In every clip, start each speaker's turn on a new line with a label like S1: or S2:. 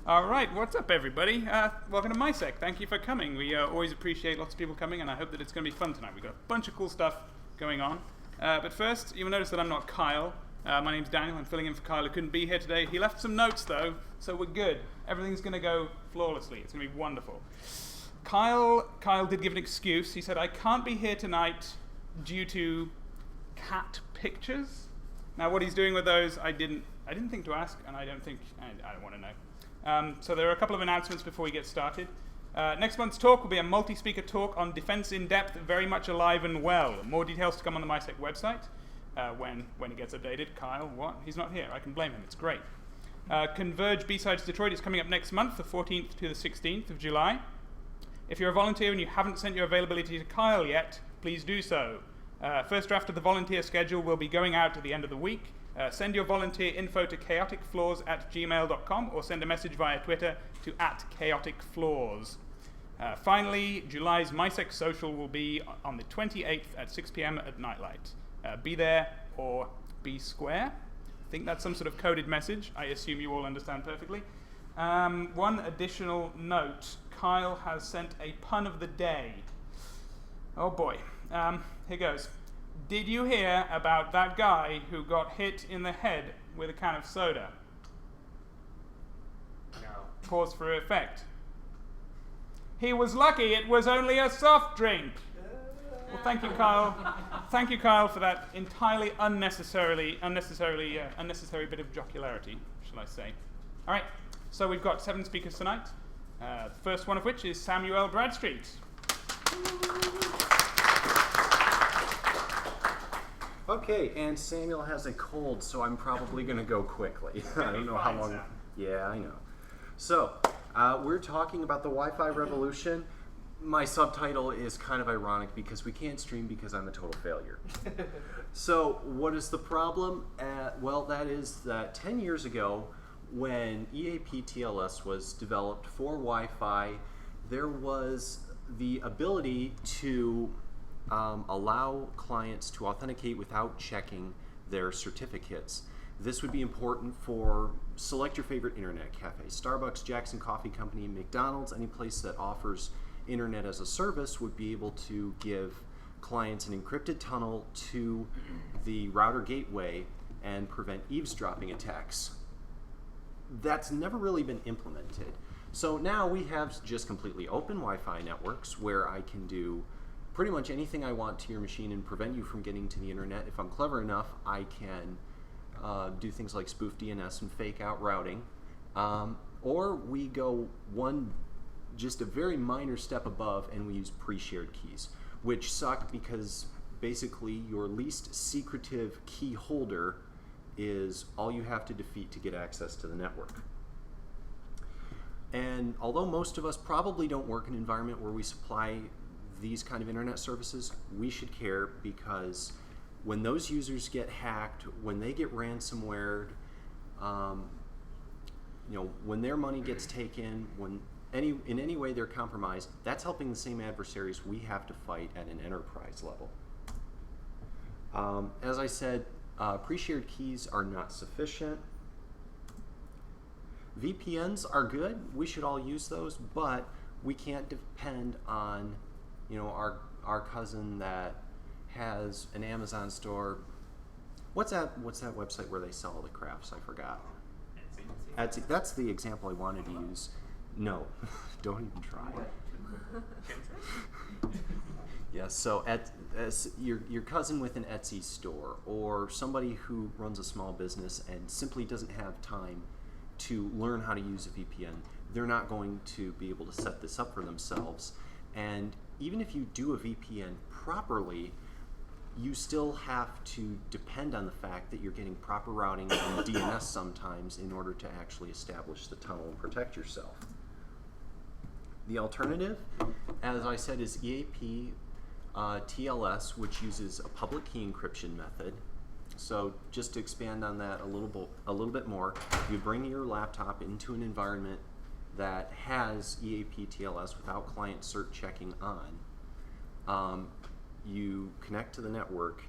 S1: All right, what's up, everybody? Welcome to misec. Thank you for coming. We always appreciate lots of people coming, and I hope that it's going to be fun tonight. We've got a bunch of cool stuff going on. But first, you'll notice that I'm not Kyle. My name's Daniel. I'm filling in for Kyle, who couldn't be here today. He left some notes, though, so we're good. Everything's going to go flawlessly. It's going to be wonderful. Kyle did give an excuse. He said, I can't be here tonight due to cat pictures. Now, what he's doing with those, I didn't think to ask, and I don't want to know. So there are a couple of announcements before we get started. Next month's talk will be a multi-speaker talk on defense in depth, very much alive and well. More details to come on the misec website when it gets updated. Kyle, what? He's not here. I can blame him. It's great. Converge B-Sides Detroit is coming up next month, the 14th to the 16th of July. If you're a volunteer and you haven't sent your availability to Kyle yet, please do so. First draft of the volunteer schedule will be going out at the end of the week. Send your volunteer info to chaoticflaws@gmail.com or send a message via Twitter to @chaoticflaws. Finally, July's misec social will be on the 28th at 6 p.m. at Nightlight. Be there or be square. I think that's some sort of coded message. I assume you all understand perfectly. One additional note. Kyle has sent a pun of the day. Oh boy. Here goes. Did you hear about that guy who got hit in the head with a can of soda?
S2: No.
S1: Pause for effect. He was lucky it was only a soft drink. Well, thank you, Kyle. Thank you, Kyle, for that entirely unnecessary bit of jocularity, shall I say. All right, so we've got 7 speakers tonight. The first one of which is Samuel Bradstreet.
S3: Okay, and Samuel has a cold, so I'm probably going to go quickly. I don't know how long.
S1: Sam.
S3: Yeah, I know. So, we're talking about the Wi-Fi revolution. My subtitle is kind of ironic because we can't stream because I'm a total failure. So, what is the problem? Well, that is that 10 years ago, when EAP TLS was developed for Wi-Fi, there was the ability to allow clients to authenticate without checking their certificates. This would be important for select your favorite internet cafe. Starbucks, Jackson Coffee Company, McDonald's, any place that offers internet as a service would be able to give clients an encrypted tunnel to the router gateway and prevent eavesdropping attacks. That's never really been implemented. So now we have just completely open Wi-Fi networks where I can do pretty much anything I want to your machine and prevent you from getting to the internet. If I'm clever enough, I can do things like spoof DNS and fake out routing. Or we go just a very minor step above and we use pre-shared keys, which suck because basically your least secretive key holder is all you have to defeat to get access to the network. And although most of us probably don't work in an environment where we supply these kind of internet services, we should care because when those users get hacked, when they get ransomware, when their money gets taken, when in any way they're compromised, that's helping the same adversaries we have to fight at an enterprise level. As I said, pre-shared keys are not sufficient. VPNs are good. We should all use those, but we can't depend on our cousin that has an Amazon store. What's that website where they sell all the crafts? I forgot. Etsy. That's the example I wanted to use. No, don't even try. Yes, so your cousin with an Etsy store or somebody who runs a small business and simply doesn't have time to learn how to use a VPN, they're not going to be able to set this up for themselves. And even if you do a VPN properly, you still have to depend on the fact that you're getting proper routing and DNS sometimes in order to actually establish the tunnel and protect yourself. The alternative, as I said, is EAP TLS, which uses a public key encryption method. So just to expand on that a little bit more, you bring your laptop into an environment that has EAP TLS without client cert checking on. You connect to the network.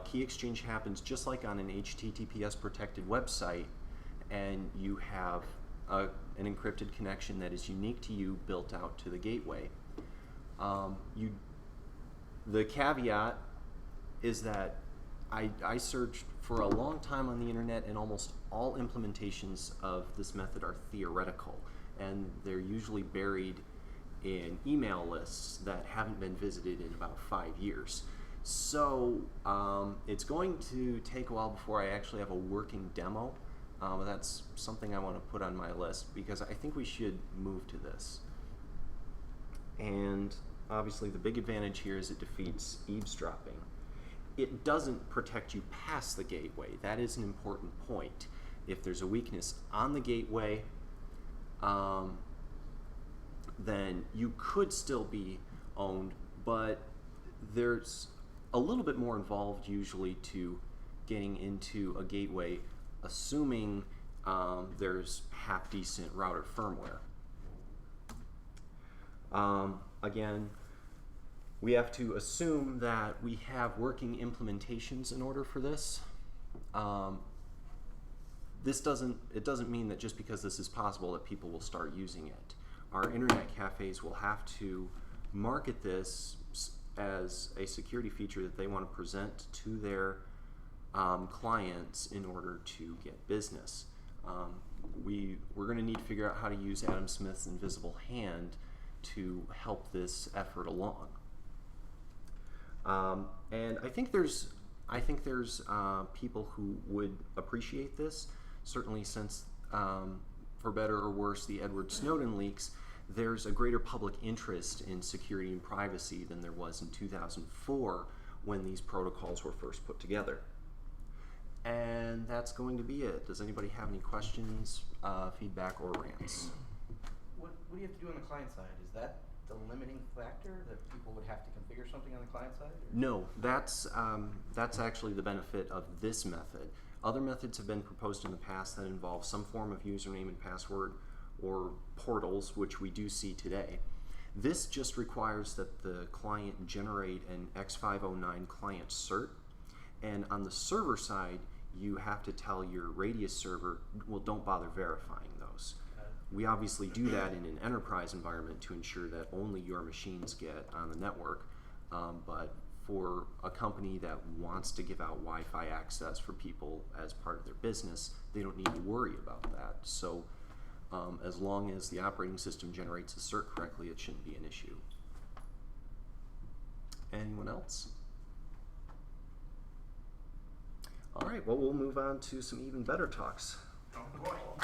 S3: Key exchange happens just like on an HTTPS protected website, and you have an encrypted connection that is unique to you built out to the gateway. The caveat is that I searched for a long time on the internet, and almost all implementations of this method are theoretical, and they're usually buried in email lists that haven't been visited in about 5 years. So it's going to take a while before I actually have a working demo. That's something I want to put on my list because I think we should move to this. And obviously the big advantage here is it defeats eavesdropping. It doesn't protect you past the gateway. That is an important point. If there's a weakness on the gateway, then you could still be owned, but there's a little bit more involved usually to getting into a gateway, assuming there's half-decent router firmware. Again, we have to assume that we have working implementations in order for this. It doesn't mean that just because this is possible that people will start using it. Our internet cafes will have to market this as a security feature that they want to present to their clients in order to get business. We're going to need to figure out how to use Adam Smith's invisible hand to help this effort along. And I think there's people who would appreciate this. Certainly, since for better or worse, the Edward Snowden leaks, there's a greater public interest in security and privacy than there was in 2004 when these protocols were first put together. And that's going to be it. Does anybody have any questions, feedback, or rants?
S2: What do you have to do on the client side? Is that the limiting factor, that people would have to configure something on the client side? Or?
S3: No, that's actually the benefit of this method. Other methods have been proposed in the past that involve some form of username and password or portals, which we do see today. This just requires that the client generate an X509 client cert, and on the server side, you have to tell your Radius server, well, don't bother verifying those. We obviously do that in an enterprise environment to ensure that only your machines get on the network, but for a company that wants to give out Wi-Fi access for people as part of their business, they don't need to worry about that. So as long as the operating system generates a cert correctly, it shouldn't be an issue. Anyone else? All right, well, we'll move on to some even better talks.
S1: Oh boy. All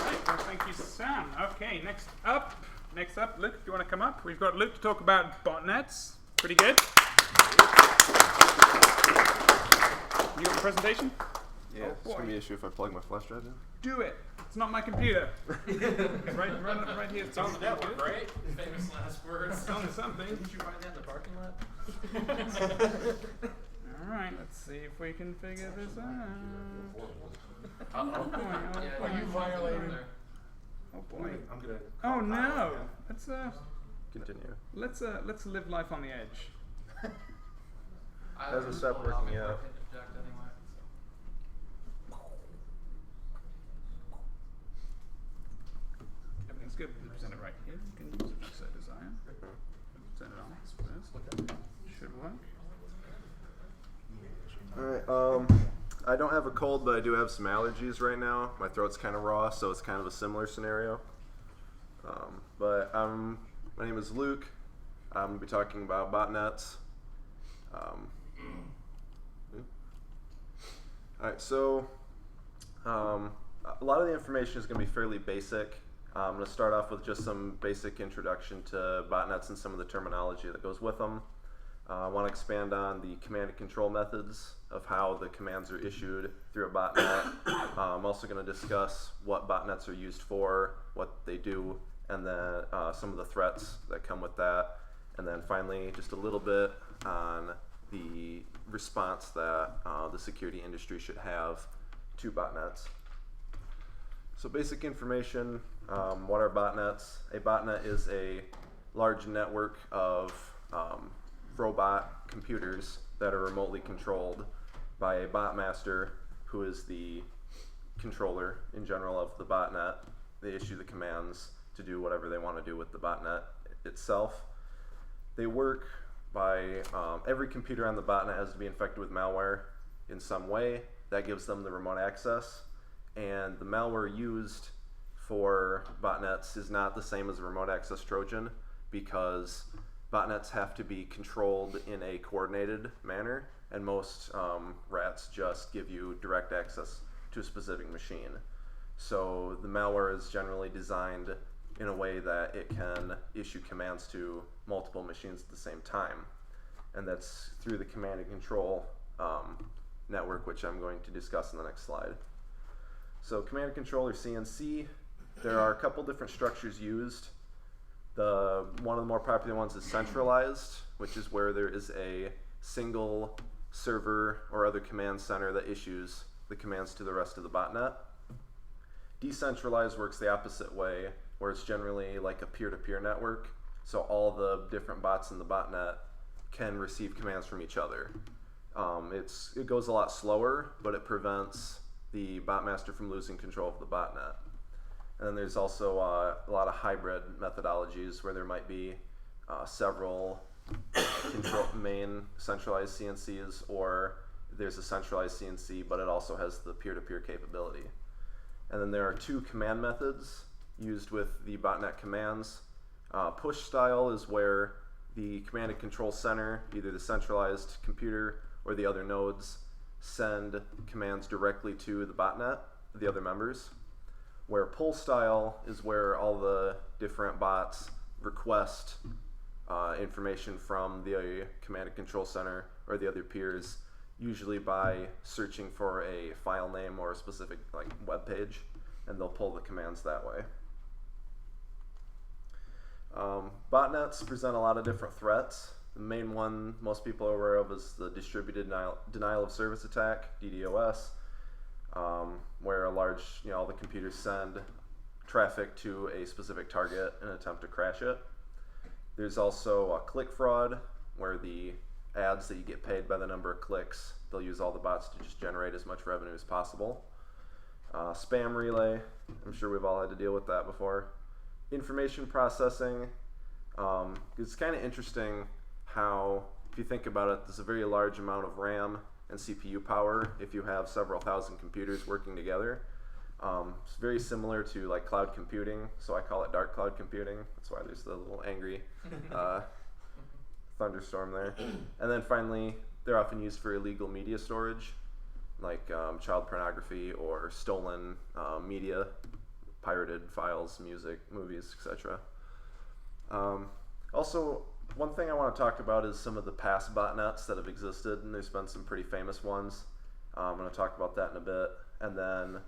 S1: right, well, thank you, Sam. Okay, next up, Luke, if you want to come up. We've got Luke to talk about botnets. Pretty good. You got the presentation?
S4: Yeah, it's going to be an issue if I plug my flash drive in.
S1: Do it. It's not my computer. right here. It's on the network, right?
S2: Famous last words.
S1: It's on something.
S2: Did you find that in the parking lot?
S1: All right, let's see if we can figure this out.
S2: Are you violating?
S1: Oh boy.
S3: I'm gonna.
S1: Oh no.
S4: Continue.
S1: Let's live life on the edge.
S4: Hasn't stopped working yet.
S1: Everything's good. We present it right here. You can use it just so desire. Turn it on first. Should work.
S4: Alright, I don't have a cold, but I do have some allergies right now. My throat's kind of raw, so it's kind of a similar scenario. My name is Luke. I'm going to be talking about botnets. Alright, so a lot of the information is going to be fairly basic. I'm going to start off with just some basic introduction to botnets and some of the terminology that goes with them. I want to expand on the command and control methods of how the commands are issued through a botnet. I'm also going to discuss what botnets are used for, what they do, and then some of the threats that come with that. And then finally, just a little bit on the response that the security industry should have to botnets. So basic information, what are botnets? A botnet is a large network of robot computers that are remotely controlled by a bot master who is the controller in general of the botnet. They issue the commands to do whatever they want to do with the botnet itself. They work by every computer on the botnet has to be infected with malware in some way. That gives them the remote access, and the malware used for botnets is not the same as a remote access Trojan, because botnets have to be controlled in a coordinated manner, and most rats just give you direct access to a specific machine. So the malware is generally designed in a way that it can issue commands to multiple machines at the same time, and that's through the command and control network, which I'm going to discuss in the next slide. So command and control, or CNC, there are a couple different structures used. One of the more popular ones is centralized, which is where there is a single server or other command center that issues the commands to the rest of the botnet. Decentralized works the opposite way, where it's generally like a peer-to-peer network, so all the different bots in the botnet can receive commands from each other. It goes a lot slower, but it prevents the botmaster from losing control of the botnet. And then there's also a lot of hybrid methodologies where there might be several main centralized CNCs, or there's a centralized CNC, but it also has the peer-to-peer capability. And then there are two command methods used with the botnet commands. Push style is where the command and control center, either the centralized computer or the other nodes, send commands directly to the botnet, the other members. Where pull style is where all the different bots request information from the command and control center or the other peers, usually by searching for a file name or a specific web page, and they'll pull the commands that way. Botnets present a lot of different threats. The main one most people are aware of is the distributed denial of service attack, DDoS, where all the computers send traffic to a specific target in an attempt to crash it. There's also a click fraud, where the ads that you get paid by the number of clicks, they'll use all the bots to just generate as much revenue as possible. Spam relay, I'm sure we've all had to deal with that before. Information processing, it's kind of interesting how, if you think about it, there's a very large amount of RAM and CPU power if you have several thousand computers working together. It's very similar to cloud computing, so I call it dark cloud computing. That's why there's the little angry thunderstorm there. And then finally, they're often used for illegal media storage, like child pornography or stolen media, pirated files, music, movies, etc. Also, one thing I want to talk about is some of the past botnets that have existed, and there's been some pretty famous ones. I'm going to talk about that in a bit, and then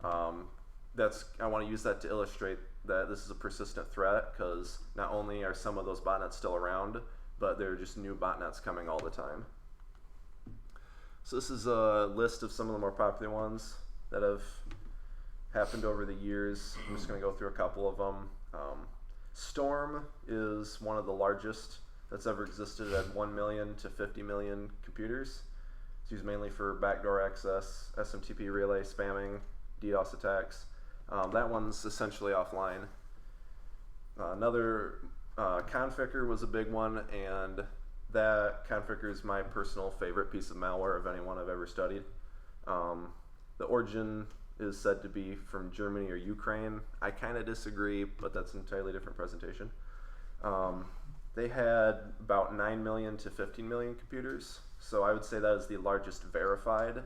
S4: I want to use that to illustrate that this is a persistent threat, because not only are some of those botnets still around, but there are just new botnets coming all the time. So this is a list of some of the more popular ones that have happened over the years. I'm just going to go through a couple of them. Storm is one of the largest that's ever existed at 1 million to 50 million computers. It's used mainly for backdoor access, SMTP relay, spamming, DDoS attacks. That one's essentially offline. Another Conficker was a big one, and that Conficker is my personal favorite piece of malware of anyone I've ever studied. The origin is said to be from Germany or Ukraine. I kind of disagree, but that's an entirely different presentation. They had about 9 million to 15 million computers, so I would say that is the largest verified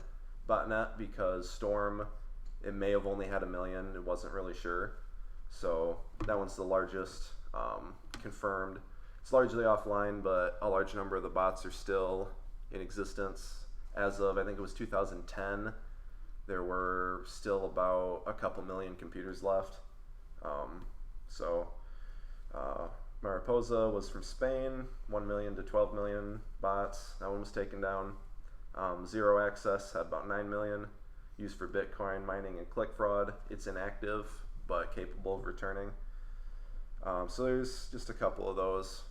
S4: botnet, because Storm, it may have only had 1 million, it wasn't really sure. So that one's the largest confirmed. It's largely offline, but a large number of the bots are still in existence. As of, I think it was 2010, there were still about a couple million computers left. Mariposa was from Spain, 1 million to 12 million bots. That one was taken down. Zero Access had about 9 million, used for Bitcoin mining and click fraud. It's inactive, but capable of returning. So there's just a couple of those.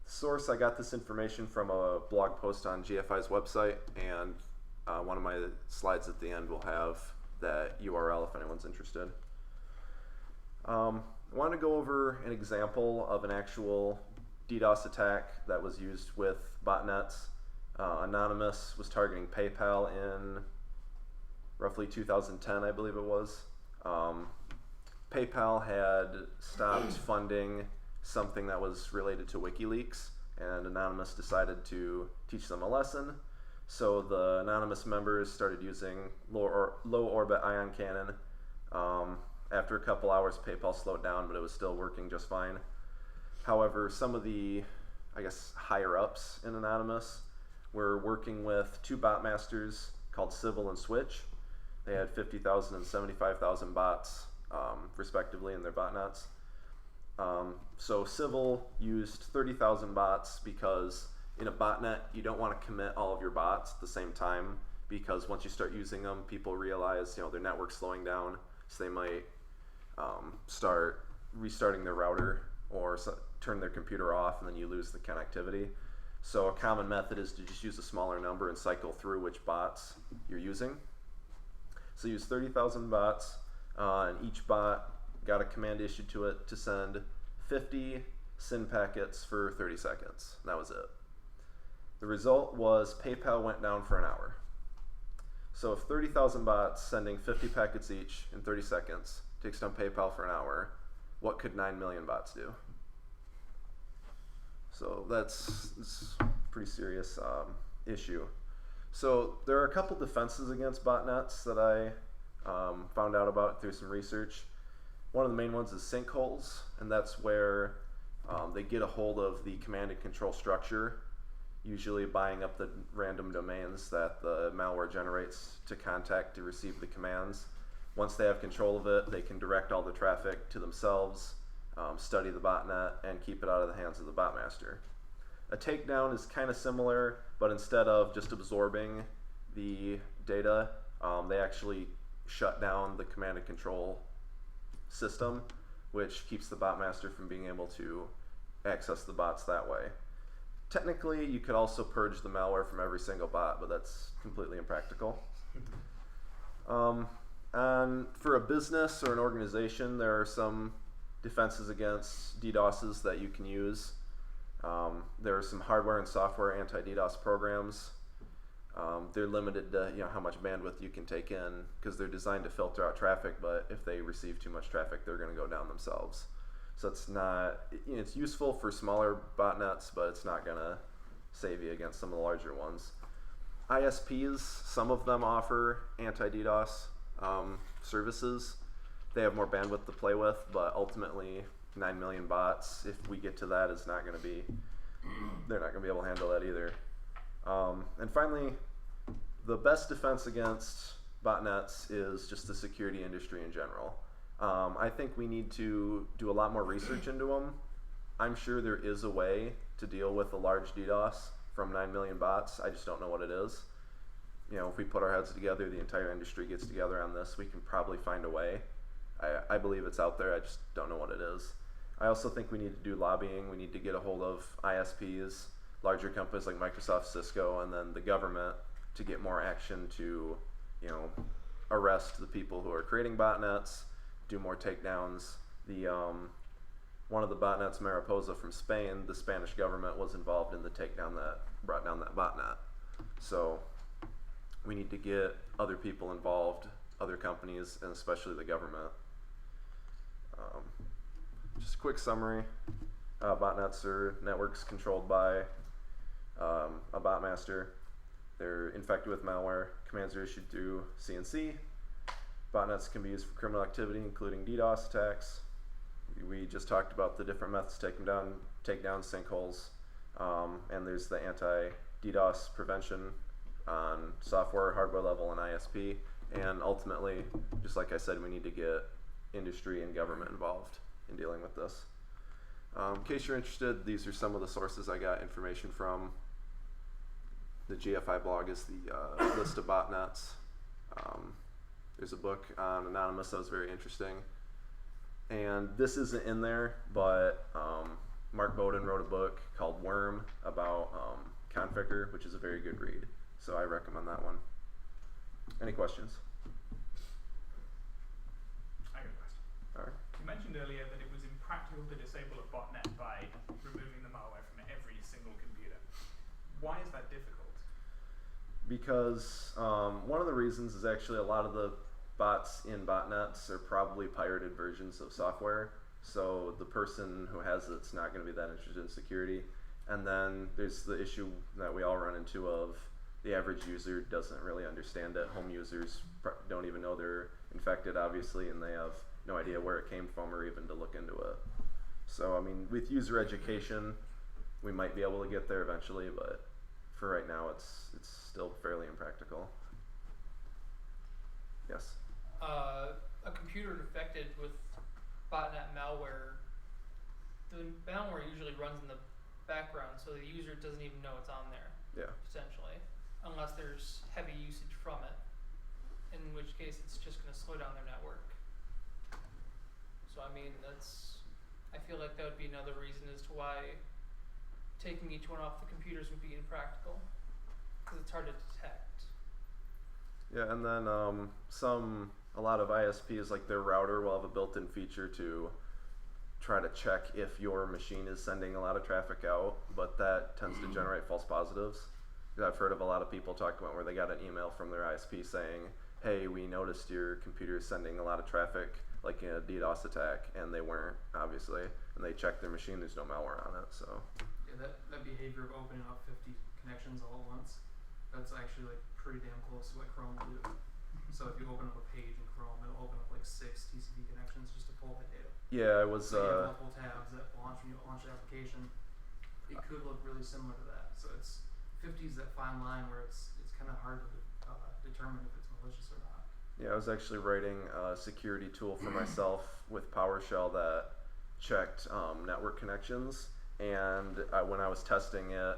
S4: Source, I got this information from a blog post on GFI's website, and One of my slides at the end will have that URL if anyone's interested. I want to go over an example of an actual DDoS attack that was used with botnets. Anonymous was targeting PayPal in roughly 2010, I believe it was. PayPal had stopped funding something that was related to WikiLeaks, and Anonymous decided to teach them a lesson. So the Anonymous members started using low orbit ion cannon. After a couple hours, PayPal slowed down, but it was still working just fine. However, some of the, I guess, higher ups in Anonymous were working with two bot masters called Civil and Switch. They had 50,000 and 75,000 bots, respectively, in their botnets. So Civil used 30,000 bots because in a botnet, you don't want to commit all of your bots at the same time, because once you start using them, people realize, their network's slowing down, so they might start restarting their router or turn their computer off, and then you lose the connectivity. So a common method is to just use a smaller number and cycle through which bots you're using. So use 30,000 bots, and each bot got a command issued to it to send 50 SYN packets for 30 seconds. That was it. The result was PayPal went down for an hour. So if 30,000 bots sending 50 packets each in 30 seconds takes down PayPal for an hour, what could 9 million bots do? So it's a pretty serious issue. So there are a couple defenses against botnets that I found out about through some research. One of the main ones is sinkholes, and that's where they get a hold of the command and control structure, usually buying up the random domains that the malware generates to contact to receive the commands. Once they have control of it, they can direct all the traffic to themselves, study the botnet, and keep it out of the hands of the botmaster. A takedown is kind of similar, but instead of just absorbing the data, they actually shut down the command and control system, which keeps the botmaster from being able to access the bots that way. Technically, you could also purge the malware from every single bot, but that's completely impractical. And for a business or an organization, there are some defenses against DDoSes that you can use. There are some hardware and software anti-DDoS programs. They're limited to how much bandwidth you can take in, because they're designed to filter out traffic, but if they receive too much traffic, they're going to go down themselves. So it's not, it's useful for smaller botnets, but it's not going to save you against some of the larger ones. ISPs, some of them offer anti-DDoS services. They have more bandwidth to play with, but ultimately 9 million bots, if we get to that, is not going to be, they're not going to be able to handle that either. And finally, the best defense against botnets is just the security industry in general. I think we need to do a lot more research into them. I'm sure there is a way to deal with a large DDoS from 9 million bots. I just don't know what it is. If we put our heads together, the entire industry gets together on this, we can probably find a way. I believe it's out there, I just don't know what it is. I also think we need to do lobbying. We need to get a hold of ISPs, larger companies like Microsoft, Cisco, and then the government to get more action to, arrest the people who are creating botnets, do more takedowns. One of the botnets, Mariposa from Spain, the Spanish government was involved in the takedown that brought down that botnet. So we need to get other people involved, other companies, and especially the government. Just a quick summary. Botnets are networks controlled by a botmaster. They're infected with malware. Commands are issued through CNC. Botnets can be used for criminal activity, including DDoS attacks. We just talked about the different methods to take down sinkholes. And there's the anti-DDoS prevention on software, hardware level, and ISP. And ultimately, just like I said, we need to get industry and government involved in dealing with this. In case you're interested, these are some of the sources I got information from. The GFI blog is the list of botnets. There's a book on Anonymous that was very interesting. And this isn't in there, but Mark Bowden wrote a book called Worm about Configure, which is a very good read. So I recommend that one. Any questions?
S1: I got a question.
S4: All right.
S1: You mentioned earlier that it was impractical to disable a botnet by removing the malware from every single computer. Why is that difficult?
S4: Because one of the reasons is actually a lot of the bots in botnets are probably pirated versions of software. So the person who has it's not going to be that interested in security. And then there's the issue that we all run into of the average user doesn't really understand it. Home users don't even know they're infected, obviously, and they have no idea where it came from or even to look into it. So, I mean, with user education, we might be able to get there eventually, but for right now, it's still fairly impractical. Yes?
S5: A computer infected with botnet malware, the malware usually runs in the background, so the user doesn't even know it's on there,
S4: Yeah.
S5: potentially, unless there's heavy usage from it, in which case it's just going to slow down their network. So I mean, I feel like that would be another reason as to why taking each one off the computers would be impractical, because it's hard to detect.
S4: Yeah, and then a lot of ISPs, like their router will have a built-in feature to try to check if your machine is sending a lot of traffic out, but that tends to generate false positives. I've heard of a lot of people talking about where they got an email from their ISP saying, hey, we noticed your computer is sending a lot of traffic, like in a DDoS attack, and they weren't, obviously, and they checked their machine, there's no malware on it, so.
S6: Yeah, that behavior of opening up 50 connections all at once, that's actually like pretty damn close to what Chrome will do. So if you open up a page in Chrome, it'll open up like 6 TCP connections just to pull that data.
S4: Yeah, I was,
S6: So you have multiple tabs that launch when you launch the application. It could look really similar to that. So it's 50 is that fine line where it's kind of hard to determine if it's malicious or not.
S4: yeah, I was actually writing a security tool for myself with PowerShell that checked network connections, and when I was testing it,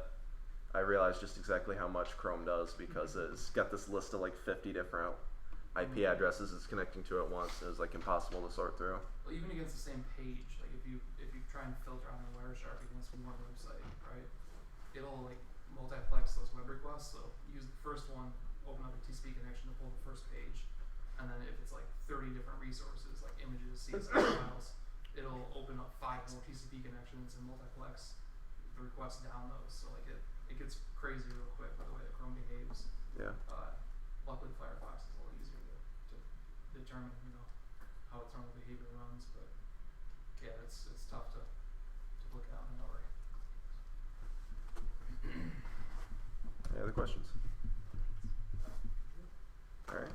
S4: I realized just exactly how much Chrome does, because it's got this list of like 50 different IP addresses it's connecting to at once. It was like impossible to sort through.
S6: Well, even against the same page, like if you try and filter on a Wireshark against one website, right? It'll like multiplex those web requests. So use the first one, open up a TCP connection to pull the first page, and then if it's like 30 different resources, like images, CSV files, it'll open up 5 more TCP connections and multiplex the requests down those. So like it gets crazy real quick by the way that Chrome behaves.
S4: Yeah.
S6: Luckily Firefox is a little easier to determine, how its normal behavior runs, but yeah, it's tough to look at in a hurry.
S4: Any other questions? All right.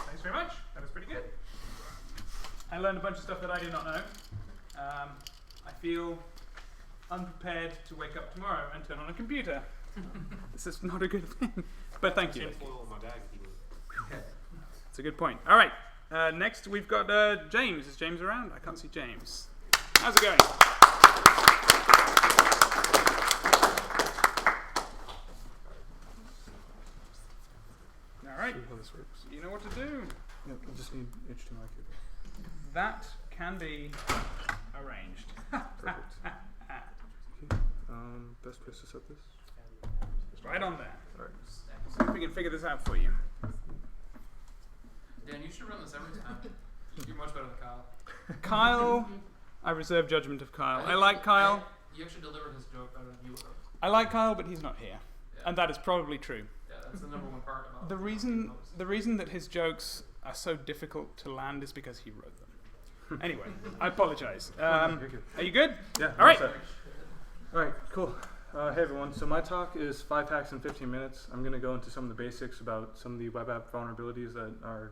S1: Thanks very much. That was pretty good. I learned a bunch of stuff that I did not know. I feel unprepared to wake up tomorrow and turn on a computer. This is not a good thing. But thank you. It's a good point. All right. Next, we've got James. Is James around? I can't see James. How's it going? All right.
S7: How this works.
S1: You know what to do.
S7: Yep, I just need HDMI cable.
S1: That can be arranged.
S7: Perfect. Okay. Best place to set this?
S1: Right on there.
S7: Alright.
S1: See if we can figure this out for you.
S6: Dan, you should run this every time. You're much better than Kyle.
S1: Kyle, I reserve judgment of Kyle. I like Kyle.
S6: You actually delivered his joke better than you would have.
S1: I like Kyle, but he's not here.
S6: Yeah.
S1: And that is probably true.
S6: Yeah, that's the number one part about
S1: The reason that his jokes are so difficult to land is because he wrote them. Anyway, I apologize. Are you good?
S7: Yeah.
S1: All right.
S7: Alright, cool. Hey everyone, so my talk is 5 hacks in 15 minutes. I'm going to go into some of the basics about some of the web app vulnerabilities that are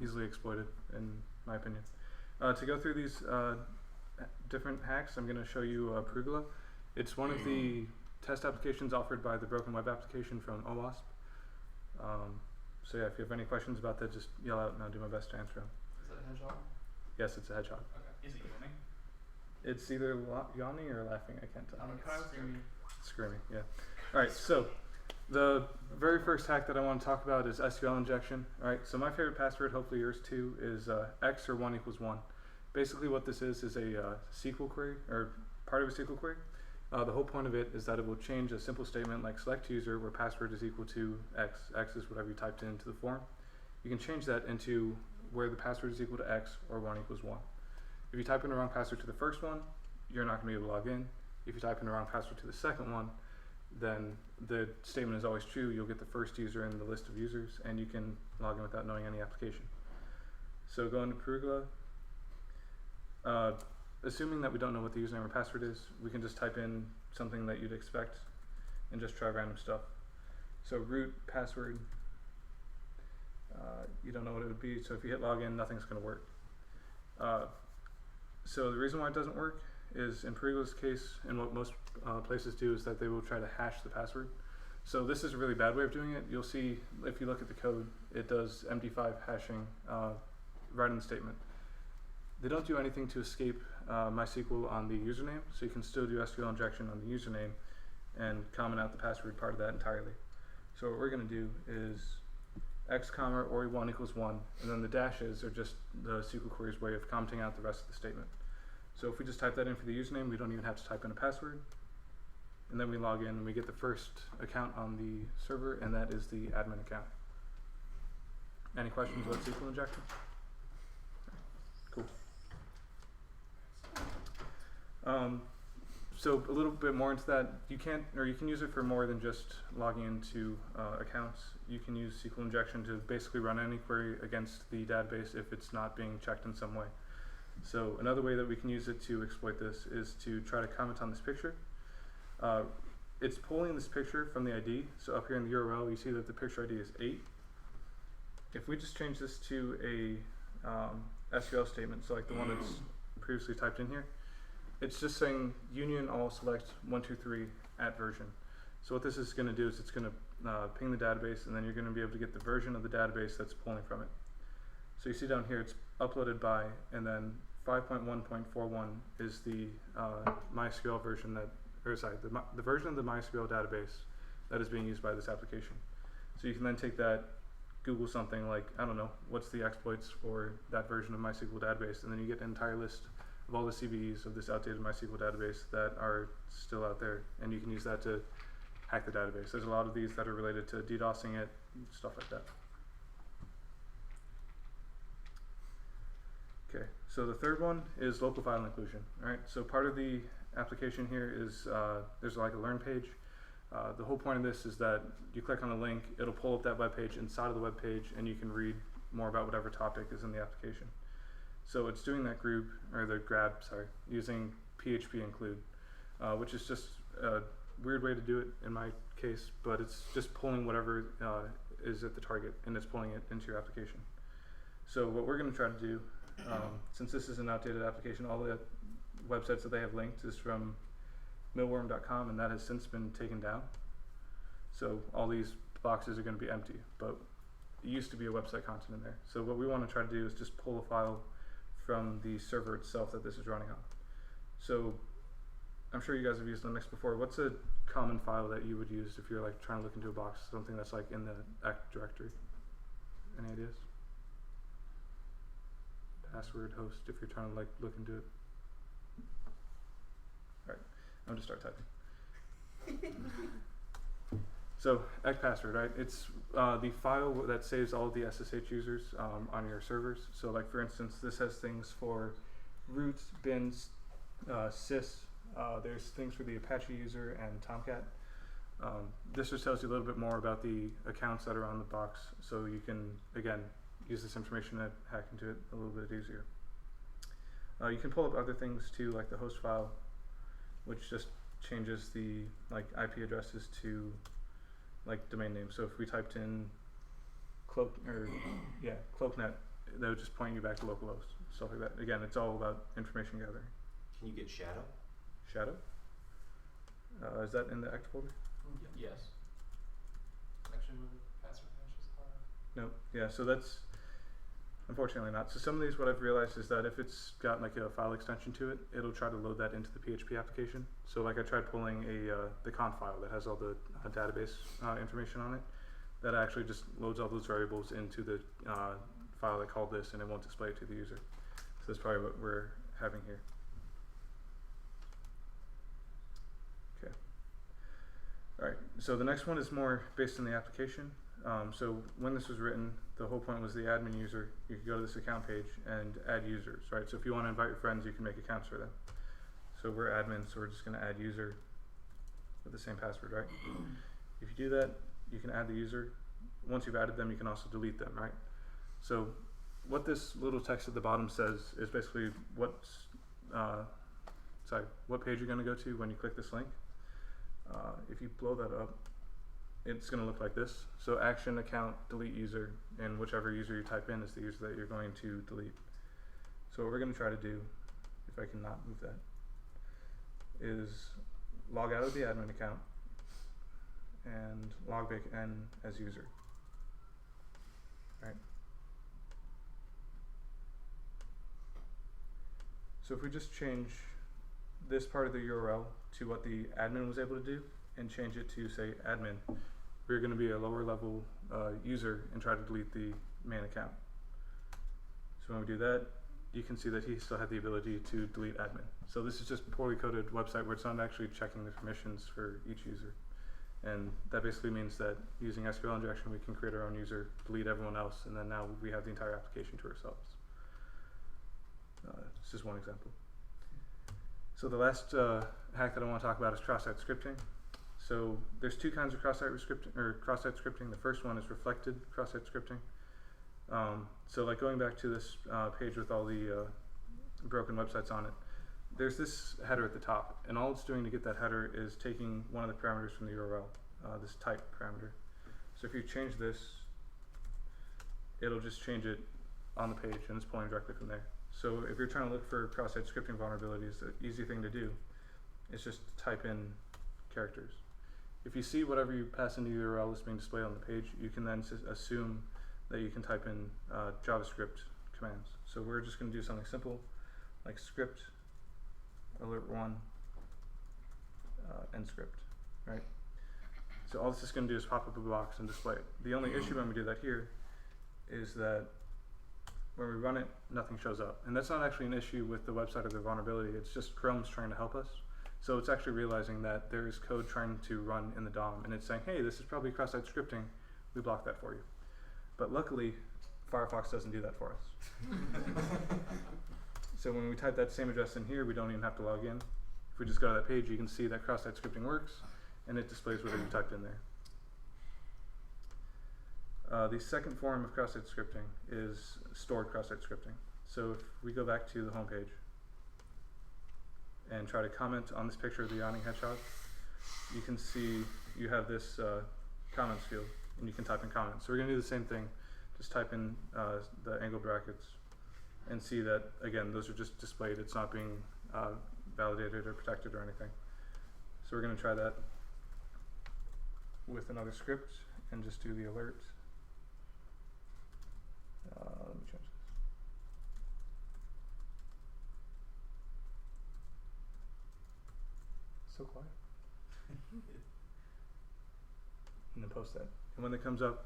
S7: easily exploited, in my opinion. To go through these different hacks, I'm going to show you Pergola. It's one of the test applications offered by the Broken Web application from OWASP. So yeah, if you have any questions about that, just yell out and I'll do my best to answer them.
S6: Is that a hedgehog?
S7: Yes, it's a hedgehog.
S6: Okay.
S1: Is it yawning?
S7: It's either yawning or laughing, I can't tell.
S1: Kyle's
S6: Screaming.
S7: Screaming, yeah. Alright, so the very first hack that I want to talk about is SQL injection. Alright, so my favorite password, hopefully yours too, is x or 1 equals 1. Basically what this is a SQL query, or part of a SQL query. The whole point of it is that it will change a simple statement like select user where password is equal to X. X is whatever you typed into the form. You can change that into where the password is equal to X or 1 equals 1. If you type in the wrong password to the first one, you're not going to be able to log in. If you type in the wrong password to the second one, then the statement is always true. You'll get the first user in the list of users, and you can log in without knowing any application. So go into Perugula. Assuming that we don't know what the username or password is, we can just type in something that you'd expect and just try random stuff. So root password, you don't know what it would be, so if you hit login, nothing's going to work. So the reason why it doesn't work is in Perugula's case, and what most places do, is that they will try to hash the password. So this is a really bad way of doing it. You'll see, if you look at the code, it does MD5 hashing right in the statement. They don't do anything to escape MySQL on the username, so you can still do SQL injection on the username and comment out the password part of that entirely. So what we're going to do is X comma or 1 equals 1, and then the dashes are just the SQL query's way of commenting out the rest of the statement. So if we just type that in for the username, we don't even have to type in a password. And then we log in and we get the first account on the server, and that is the admin account. Any questions about SQL injection? Cool. So a little bit more into that, you can use it for more than just logging into accounts. You can use SQL injection to basically run any query against the database if it's not being checked in some way. So another way that we can use it to exploit this is to try to comment on this picture. It's pulling this picture from the ID. So up here in the URL, you see that the picture ID is 8. If we just change this to a SQL statement, so like the one that's previously typed in here, it's just saying union all select 1, 2, 3 at version. So what this is going to do is it's going to ping the database, and then you're going to be able to get the version of the database that's pulling from it. So you see down here it's uploaded by, and then 5.1.41 is the MySQL version that, or sorry, the version of the MySQL database that is being used by this application. So you can then take that, Google something like, I don't know, what's the exploits for that version of MySQL database, and then you get an entire list of all the CVEs of this outdated MySQL database that are still out there, and you can use that to hack the database. There's a lot of these that are related to DDoSing it, stuff like that. Okay, so the third one is local file inclusion. All right, so part of the application here is there's like a learn page. The whole point of this is that you click on the link, it'll pull up that web page inside of the web page, and you can read more about whatever topic is in the application. So it's doing that group, or the grab, sorry, using PHP include, which is just a weird way to do it in my case, but it's just pulling whatever is at the target, and it's pulling it into your application. So what we're going to try to do, since this is an outdated application, all the websites that they have linked is from millworm.com, and that has since been taken down. So all these boxes are going to be empty, but it used to be a website content in there. So what we want to try to do is just pull a file from the server itself that this is running on. So I'm sure you guys have used Linux before. What's a common file that you would use if you're like trying to look into a box, something that's like in the Active Directory? Any ideas? Password, host, if you're trying to like look into it. All right, I'm gonna start typing. So password, right? It's the file that saves all of the SSH users on your servers. So like for instance, this has things for root, bins, sys. There's things for the Apache user and Tomcat. This just tells you a little bit more about the accounts that are on the box, so you can again use this information to hack into it a little bit easier. You can pull up other things too, like the host file, which just changes the like IP addresses to like domain names. So if we typed in CloakNet, that would just point you back to localhost, stuff like that. Again, it's all about information gathering.
S3: Can you get shadow?
S7: Shadow? Is that in the act folder?
S6: Yes. Actually, with the password hashes are.
S7: No. Yeah. So that's unfortunately not. So some of these, what I've realized is that if it's got like a file extension to it, it'll try to load that into the PHP application. So like I tried pulling the conf file that has all the database information on it. That actually just loads all those variables into the file that called this, and it won't display it to the user. So that's probably what we're having here. All right. So the next one is more based on the application. So when this was written, the whole point was the admin user. You could go to this account page and add users, right? So if you want to invite your friends, you can make accounts for them. So we're admin, so we're just going to add user with the same password, right? If you do that, you can add the user. Once you've added them, you can also delete them, right? So what this little text at the bottom says is basically what page you're going to go to when you click this link. If you blow that up, it's going to look like this. So action, account, delete user, and whichever user you type in is the user that you're going to delete. So what we're going to try to do, if I can not move that, is log out of the admin account and log back in as user. Right. So if we just change this part of the URL to what the admin was able to do and change it to say admin, we're going to be a lower level user and try to delete the main account. So when we do that, you can see that he still had the ability to delete admin. So this is just a poorly coded website where it's not actually checking the permissions for each user. And that basically means that using SQL injection, we can create our own user, delete everyone else, and then now we have the entire application to ourselves. This is one example. So the last hack that I want to talk about is cross-site scripting. So there's two kinds of cross-site scripting. The first one is reflected cross-site scripting. So like going back to this page with all the broken websites on it, there's this header at the top, and all it's doing to get that header is taking one of the parameters from the URL, this type parameter. So if you change this, it'll just change it on the page, and it's pulling directly from there. So if you're trying to look for cross-site scripting vulnerabilities, the easy thing to do is just type in characters. If you see whatever you pass into the URL is being displayed on the page, you can then assume that you can type in JavaScript commands. So we're just going to do something simple, like script alert1 end script, right? So all this is going to do is pop up a box and display it. The only issue when we do that here is that when we run it, nothing shows up. And that's not actually an issue with the website or the vulnerability. It's just Chrome's trying to help us. So it's actually realizing that there is code trying to run in the DOM, and it's saying, hey, this is probably cross-site scripting. We blocked that for you. But luckily, Firefox doesn't do that for us. So when we type that same address in here, we don't even have to log in. If we just go to that page, you can see that cross-site scripting works, and it displays whatever you typed in there. The second form of cross-site scripting is stored cross-site scripting. So if we go back to the home page and try to comment on this picture of the yawning hedgehog, you can see you have this comments field, and you can type in comments. So we're going to do the same thing. Just type in the angle brackets and see that, again, those are just displayed. It's not being validated or protected or anything. So we're going to try that with another script and just do the alert. Let me change this. So quiet. And then post that. And when it comes up,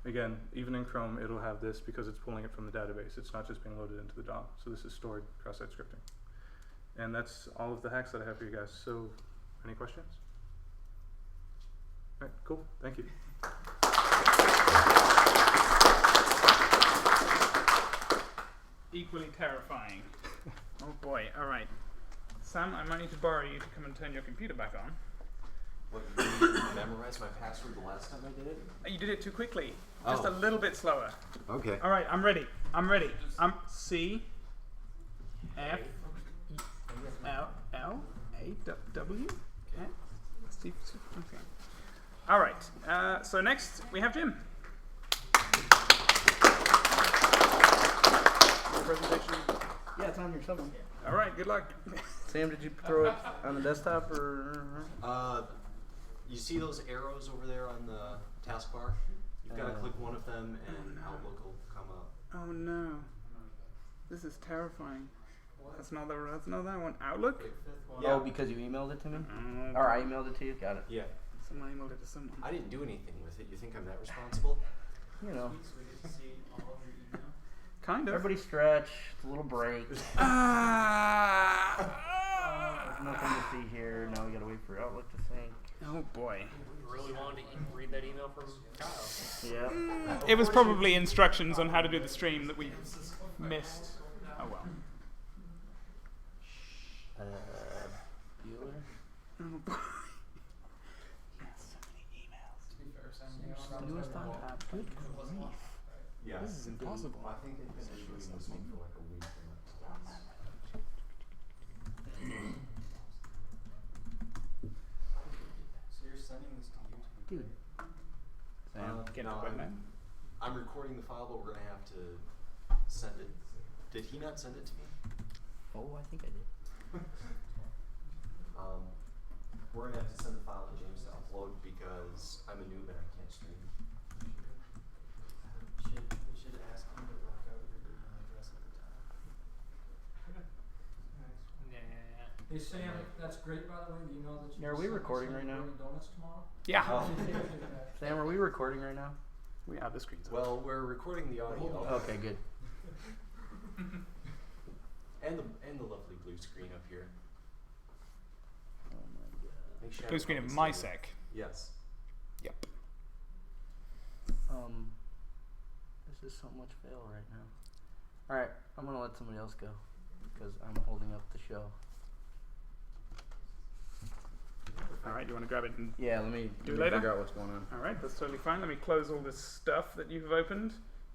S7: again, even in Chrome, it'll have this because it's pulling it from the database. It's not just being loaded into the DOM. So this is stored cross-site scripting. And that's all of the hacks that I have for you guys. So any questions? All right, cool. Thank you.
S1: Equally terrifying. Oh boy, alright. Sam, I might need to borrow you to come and turn your computer back on.
S2: What, you didn't memorize my password the last time I did it?
S1: You did it too quickly. Just a little bit slower.
S3: Okay.
S1: Alright, I'm ready. I'm ready. C F L L A W. Okay. Steve. Okay. Alright, so next we have Jim.
S2: Presentation? Yeah, it's on here somewhere.
S1: Alright, good luck.
S2: Sam, did you throw it on the desktop or?
S8: You see those arrows over there on the taskbar? You've got to click one of them and Outlook will come up.
S1: Oh no. This is terrifying. That's not that one. Outlook?
S8: Yeah.
S2: Oh, because you emailed it to me? Or I emailed it to you? Got it.
S8: Yeah.
S1: Someone emailed it to someone.
S8: I didn't do anything with it. You think I'm that responsible?
S2: You know.
S6: So we get to see all of your email.
S1: Kind of.
S2: Everybody stretch. It's a little break. There's nothing to see here. Now we gotta wait for Outlook to sync.
S1: Oh boy.
S9: Really wanted to read that email from Kyle.
S8: Yeah.
S1: It was probably instructions on how to do the stream that we missed. Oh well.
S2: Bueller?
S1: Oh boy. So many emails.
S6: To be fair, Sam,
S2: Newest on top. Good grief.
S3: Yeah.
S1: This is impossible.
S3: I think they've been issuing this one for like a week.
S6: So you're sending this to YouTube?
S2: Dude.
S1: Get
S8: no,
S1: the webmail.
S8: I'm recording the file, but we're gonna have to send it. Did he not send it to me?
S2: Oh, I think I did.
S8: We're gonna have to send the file to James to upload because I'm a noob and I can't stream.
S6: We should ask him to work out your email address at the time.
S5: Nah.
S6: Hey Sam, that's great by the way, the email that you
S2: Yeah, are
S6: just
S2: we
S6: sent me
S2: recording
S6: saying
S2: right now?
S6: bring donuts tomorrow?
S1: Yeah.
S2: Sam, are we recording right now?
S1: We have the screens.
S8: Well, we're recording the audio.
S2: Okay, good.
S8: And the lovely blue screen up here.
S2: Oh my god.
S8: Make sure
S1: Blue screen of
S8: everybody's stable.
S1: misec.
S8: Yes.
S1: Yep.
S2: This is so much fail right now. Alright, I'm gonna let somebody else go. Because I'm holding up the show.
S1: All right. You want to grab it and
S2: Yeah, let me
S1: Do it later?
S2: figure out what's going on.
S1: All right, that's totally fine. Let me close all this stuff that you have opened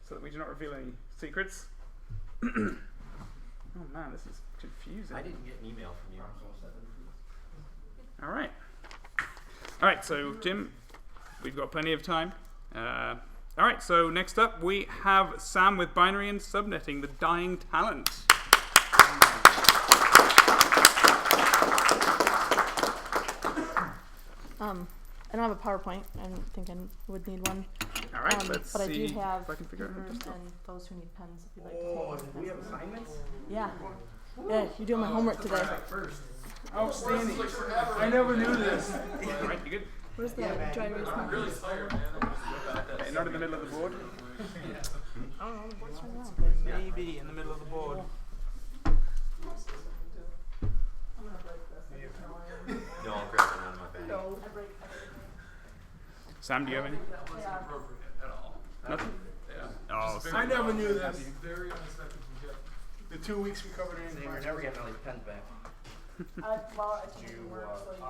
S1: so that we do not reveal any secrets. Oh man, this is confusing.
S8: I didn't get an email from you.
S1: All right. All right, so Jim, we've got plenty of time. All right, so next up we have Sam with binary and subnetting, the dying talent.
S10: I don't have a PowerPoint. I'm thinking would need one.
S1: All right, let's
S10: but
S1: see
S10: I do have
S1: if I can figure out how to
S10: papers
S1: do
S10: and those who need pens if you'd like to
S2: Oh,
S10: take
S2: do we have
S10: pens.
S2: assignments?
S10: Yeah. Yeah, you're doing my homework today.
S1: Outstanding. I never knew this. All right, you good?
S10: Where's the dry erase marker?
S6: Really tired, man.
S1: Okay, not in the middle of the board.
S10: I don't know, the board's right now.
S1: Maybe in the middle of the board.
S10: I'm gonna break this.
S8: No, I'll grab it out of my bag.
S10: No. I break
S1: Sam, do you have any?
S6: That wasn't appropriate at all.
S1: Nothing?
S6: Yeah.
S1: Oh,
S6: Just
S1: Sam.
S6: very
S7: I never knew
S6: unexpected-
S7: this.
S6: Very unexpected from Jeff.
S7: The 2 weeks we covered it in
S2: Sam, you're never getting all these pens back.
S10: well, it's going to work, so you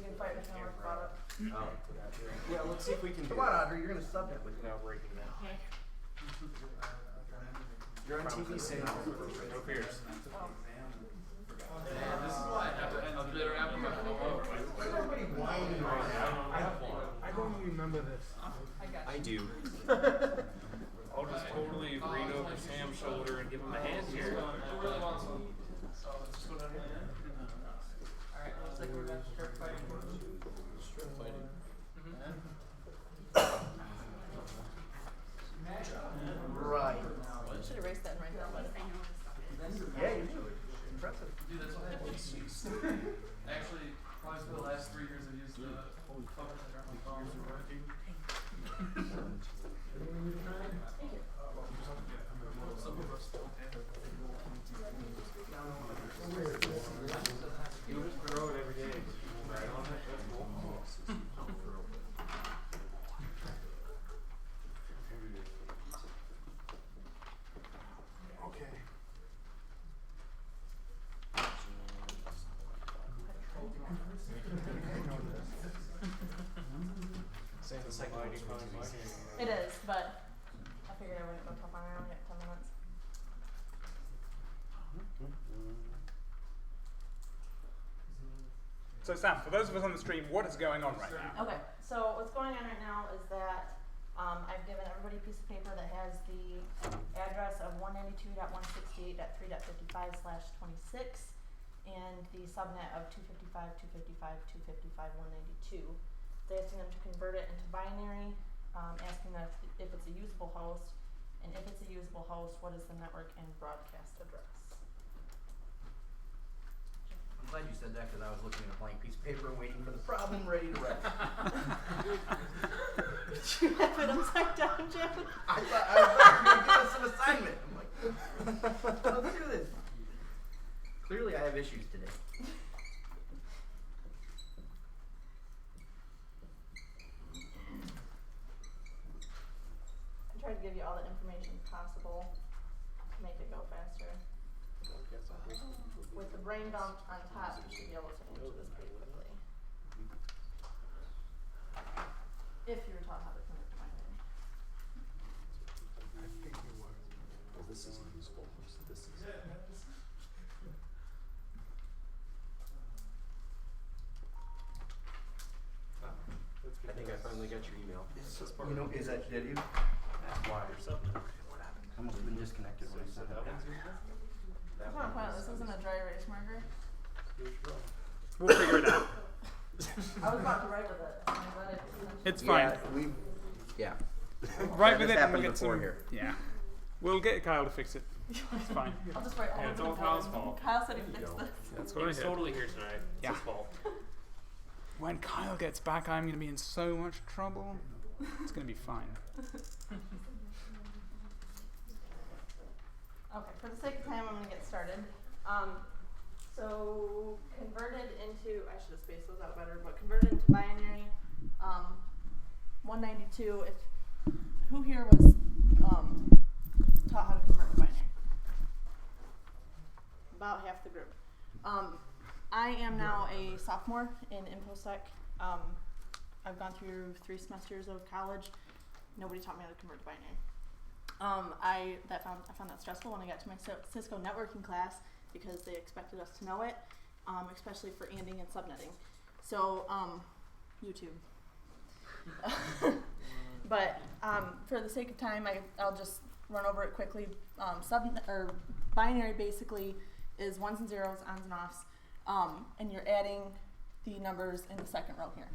S10: can fight with Howard about it.
S8: Oh. Yeah, let's see if we can do
S2: Come on,
S8: it.
S2: Audrey, you're gonna subnet with me.
S8: breaking that. You're on TV, Sam. No fears.
S6: Man, this is why I have to end up there after my phone.
S2: Everybody whining right now.
S7: I don't even remember this.
S8: I do.
S9: I'll just totally lean over Sam's shoulder and give him a hand here.
S6: Who really wants one? So let's just go down here.
S5: Alright, looks like we're gonna start fighting.
S8: Strip fighting.
S2: Right.
S10: You should erase that right now, but
S2: Yeah, you do. Impressive.
S6: Dude, that's what happened. Actually, probably for the last 3 years I've used the covers that are on my phone. Some of us don't have it.
S9: You just throw it every day. Right on it. That's cool.
S7: Okay.
S8: Sam, the second one is way too easy.
S10: it is, but I figured I wouldn't go till far. I only got 10 minutes.
S1: So Sam, for those of us on the stream, what is going on right now?
S10: Okay, so what's going on right now is that I've given everybody a piece of paper that has the address of 192.168.3.55/26 and the subnet of 255.255.255.192. They're asking them to convert it into binary, asking them if it's a usable host, and if it's a usable host, what is the network and broadcast address?
S2: I'm glad you said that because I was looking at a blank piece of paper and waiting for the problem ready to write.
S10: Did you have it upside down, Jeff?
S2: I thought you were going to give us an assignment. I'm like, let's do this. Clearly I have issues today.
S10: to give you all the information possible to make it go faster. With the brain dump on top, you should be able to answer this pretty quickly. If you were taught how to convert to binary.
S3: Well, this is useful. This is. I think I finally got your email.
S2: You know, is that, did you?
S3: Why?
S2: I must have been disconnected when I sent it.
S10: That's not a point. This isn't a dry erase marker.
S1: We'll figure it out.
S10: I was about to write with it. I'm glad I didn't.
S1: It's fine.
S2: Yeah.
S1: Right
S2: That
S1: with
S2: has
S1: it, and
S2: happened
S1: we'll get
S2: before
S1: some.
S2: here.
S1: Yeah, we'll get Kyle to fix it. It's fine.
S10: I'll just write all
S9: Yeah,
S10: of
S9: it's
S10: them
S9: all
S10: down.
S9: Kyle's fault.
S10: Kyle said he fixed this.
S1: That's
S9: He
S1: what I
S9: was
S1: heard.
S9: totally here tonight. It's
S1: Yeah.
S9: his fault.
S1: When Kyle gets back, I'm gonna be in so much trouble. It's gonna be fine.
S10: Okay, for the sake of time, I'm going to get started. So converted into, I should have spaced those out better, but converted into binary, 192, who here was taught how to convert to binary? About half the group. I am now a sophomore in InfoSec. I've gone through 3 semesters of college. Nobody taught me how to convert to binary. I found that stressful when I got to my Cisco networking class because they expected us to know it, especially for anding and subnetting. So, YouTube. But for the sake of time, I'll just run over it quickly. Binary basically is ones and zeros, ons and offs, and you're adding the numbers in the second row here.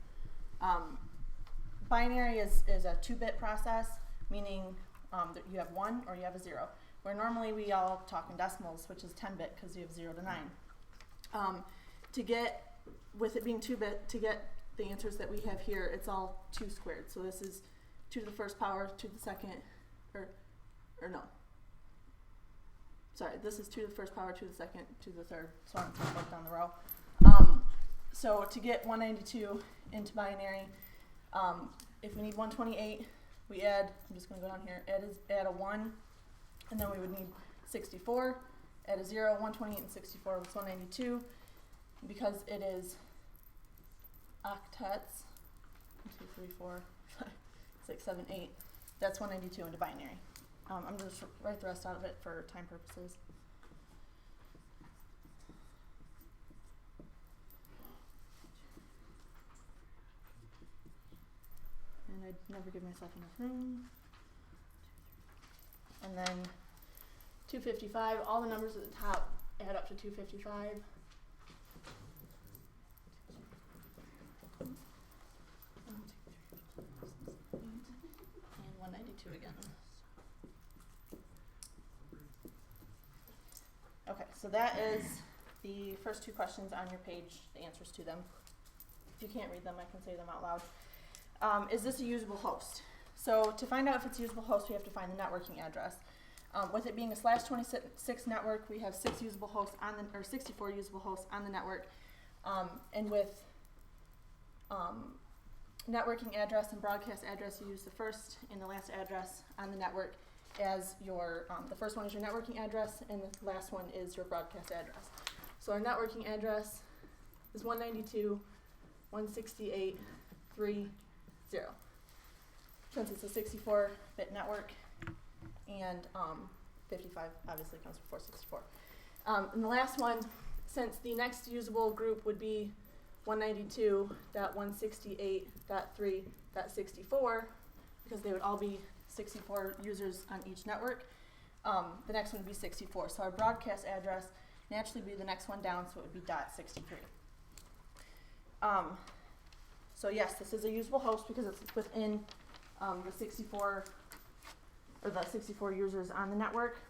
S10: Binary is a 2-bit process, meaning that you have 1 or you have a 0. Where normally we all talk in decimals, which is 10-bit because you have 0 to 9. To get, with it being 2-bit, to get the answers that we have here, it's all 2 squared. So this is 2 to the first power, 2 to the second, or no. Sorry, this is 2 to the first power, 2 to the second, 2 to the third, so on and so forth down the row. So to get 192 into binary, if we need 128, we add, I'm just going to go down here, add a 1, and then we would need 64, add a 0, 128 and 64 was 192. Because it is octets, 1, 2, 3, 4, 5, 6, 7, 8, that's 192 into binary. I'm going to just write the rest out of it for time purposes. And I'd never give myself enough room. And then 255, all the numbers at the top add up to 255. And 192 again. Okay, so that is the first 2 questions on your page, the answers to them. If you can't read them, I can say them out loud. Is this a usable host? So to find out if it's a usable host, we have to find the networking address. With it being a /26 network, we have 6 usable hosts on the, or 64 usable hosts on the network. And with networking address and broadcast address, you use the first and the last address on the network as your, the first one is your networking address and the last one is your broadcast address. So our networking address is 192.168.3.0. Since it's a 64-bit network, and 55 obviously comes before 64. And the last one, since the next usable group would be 192.168.3.64, because they would all be 64 users on each network, the next one would be 64. So our broadcast address naturally would be the next one down, so it would be .63. So yes, this is a usable host because it's within the 64 or the 64 users on the network.